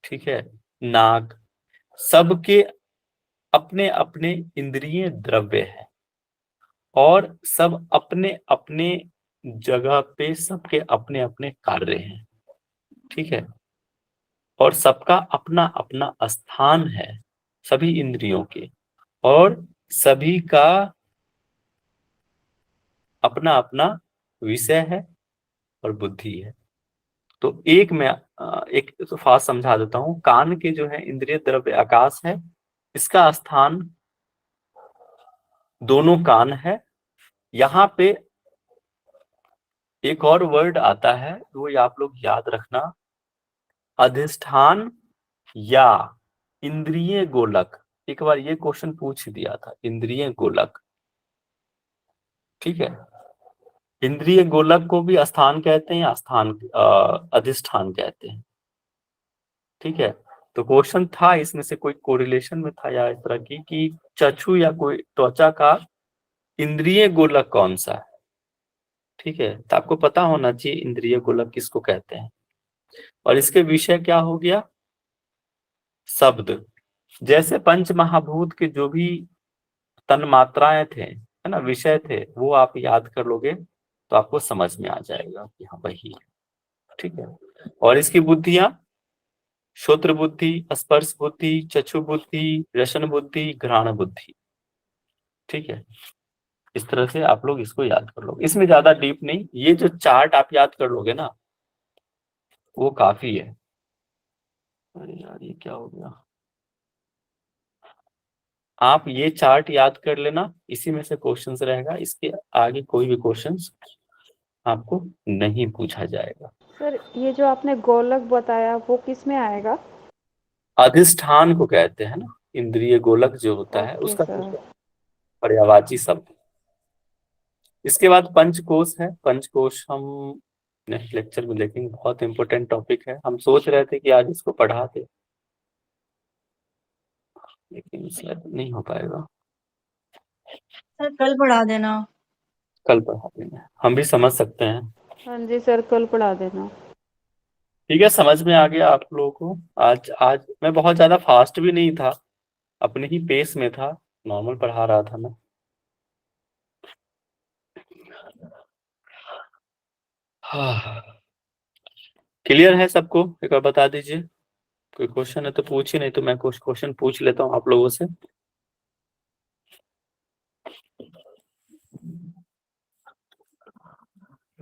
ठीक है, नाक, सबके अपने अपने इंद्रिय द्रव्य है और सब अपने अपने जगह पे सबके अपने अपने कार्य हैं, ठीक है। और सबका अपना अपना स्थान है सभी इंद्रियों के, और सभी का अपना अपना विषय है और बुद्धि है। तो एक मैं एक तो फास्ट समझा देता हूं। कान के जो है इंद्रिय द्रव्य आकाश है, इसका स्थान दोनों कान है। यहाँ पे एक और वर्ड आता है, वो आप लोग याद रखना, अधिष्ठान या इंद्रिय गोलक। एक बार ये क्वेश्चन पूछ दिया था, इंद्रिय गोलक, ठीक है। इंद्रिय गोलक को भी स्थान कहते हैं या अधिष्ठान कहते हैं, ठीक है। तो क्वेश्चन था इसमें से कोई कोरिलेशन में था या इस तरह की कि चक्षु या कोई त्वचा का इंद्रिय गोलक कौन सा है, ठीक है। तो आपको पता होना चाहिए इंद्रिय गोलक किसको कहते हैं। और इसके विषय क्या हो गया, शब्द। जैसे पंच महाभूत के जो भी तन्मात्राएं थे, है ना, विषय थे, वो आप याद कर लोगे तो आपको समझ में आ जाएगा कि हाँ वही है, ठीक है। और इसकी बुद्धियां, श्रोत्र बुद्धि, स्पर्श बुद्धि, चक्षु बुद्धि, रसन बुद्धि, घ्राण बुद्धि, ठीक है। इस तरह से आप लोग इसको याद कर लोगे, इसमें ज्यादा डीप नहीं, ये जो चार्ट आप याद कर लोगे ना वो काफी है। अरे यार ये क्या हो गया, आप ये चार्ट याद कर लेना, इसी में से क्वेश्चंस रहेगा, इसके आगे कोई भी क्वेश्चंस आपको नहीं पूछा जाएगा। सर ये जो आपने गोलक बताया वो किस में आएगा? अधिष्ठान को कहते हैं ना, इंद्रिय गोलक जो होता है ओके उसका सर। पर्यायवाची शब्द। इसके बाद पंचकोश है। पंचकोश हम नेक्स्ट लेक्चर में देखेंगे, बहुत इंपॉर्टेंट टॉपिक है। हम सोच रहे थे कि आज इसको पढ़ाते, लेकिन शायद नहीं हो पाएगा। सर कल पढ़ा देना। कल पढ़ा देंगे, हम भी समझ सकते हैं। हाँ जी सर कल पढ़ा देना। ठीक है, समझ में आ गया आप लोगों को। आज आज मैं बहुत ज्यादा फास्ट भी नहीं था, अपने ही पेस में था, नॉर्मल पढ़ा रहा था मैं। क्लियर है सबको? एक बार बता दीजिए, कोई क्वेश्चन है तो पूछिए, नहीं तो मैं कुछ क्वेश्चन पूछ लेता हूँ आप लोगों से।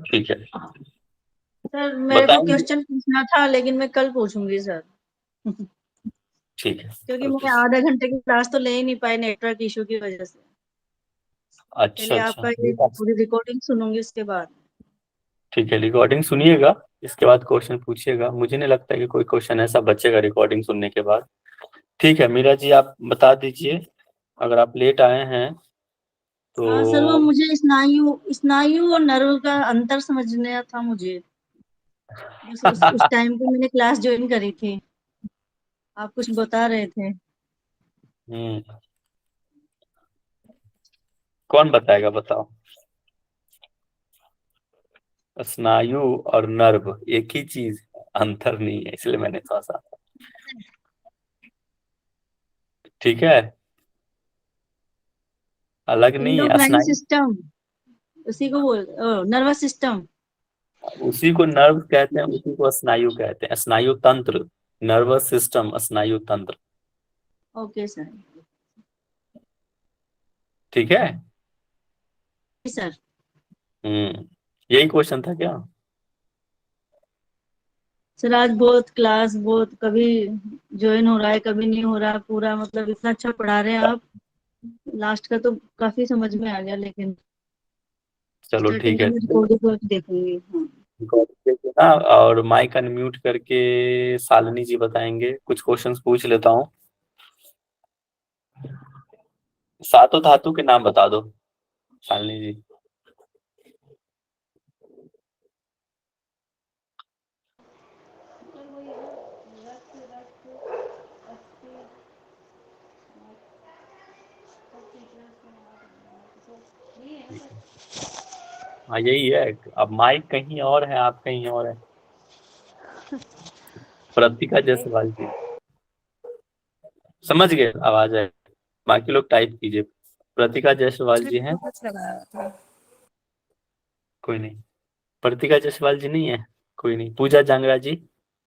ठीक है सर मेरे को बताएंगे। क्वेश्चन पूछना था लेकिन मैं कल पूछूंगी सर। ठीक है, क्योंकि मैं आधे घंटे की क्लास तो ले ही नहीं पाई नेटवर्क इशू की वजह से। अच्छा चलिए अच्छा, आपका ये पूरी रिकॉर्डिंग सुनूंगी उसके बाद। ठीक है, रिकॉर्डिंग सुनिएगा, इसके बाद क्वेश्चन पूछिएगा। मुझे नहीं लगता है कि कोई क्वेश्चन ऐसा बचेगा रिकॉर्डिंग सुनने के बाद। ठीक है मीरा जी, आप बता दीजिए, अगर आप लेट आए हैं तो। हाँ सर, वो मुझे स्नायु स्नायु और नर्व का अंतर समझना था मुझे। बस उस टाइम पे मैंने क्लास ज्वाइन करी थी, आप कुछ बता रहे थे। कौन बताएगा, बताओ। स्नायु और नर्व एक ही चीज है, अंतर नहीं है, इसलिए मैंने थोड़ा सा। ठीक है, अलग नहीं है एंडोक्राइन स्नायु। सिस्टम उसी को बोल, नर्वस सिस्टम। उसी को नर्व कहते हैं, उसी को स्नायु कहते हैं, स्नायु तंत्र, नर्वस सिस्टम, स्नायु तंत्र। Okay sir. ठीक है। सर यही क्वेश्चन था क्या? सर आज बहुत क्लास बहुत कभी ज्वाइन हो रहा है कभी नहीं हो रहा, पूरा मतलब इतना अच्छा पढ़ा रहे हैं आप। लास्ट का तो काफी समझ में आ गया, लेकिन चलो स्टार्टिंग ठीक का है, मैं रिकॉर्डिंग देखूंगी। हाँ ना, और माइक अनम्यूट करके शालिनी जी बताएंगे। कुछ क्वेश्चंस पूछ लेता हूँ। सातों धातु के नाम बता दो शालिनी जी। हाँ यही है। अब माइक कहीं और है, आप कहीं और है। प्रतिका जायसवाल जी समझ गए, आवाज है। बाकी लोग टाइप कीजिए। प्रतिका जायसवाल जी हैं। कोई नहीं। प्रतिका जायसवाल जी नहीं है, कोई नहीं। पूजा जांगड़ा जी,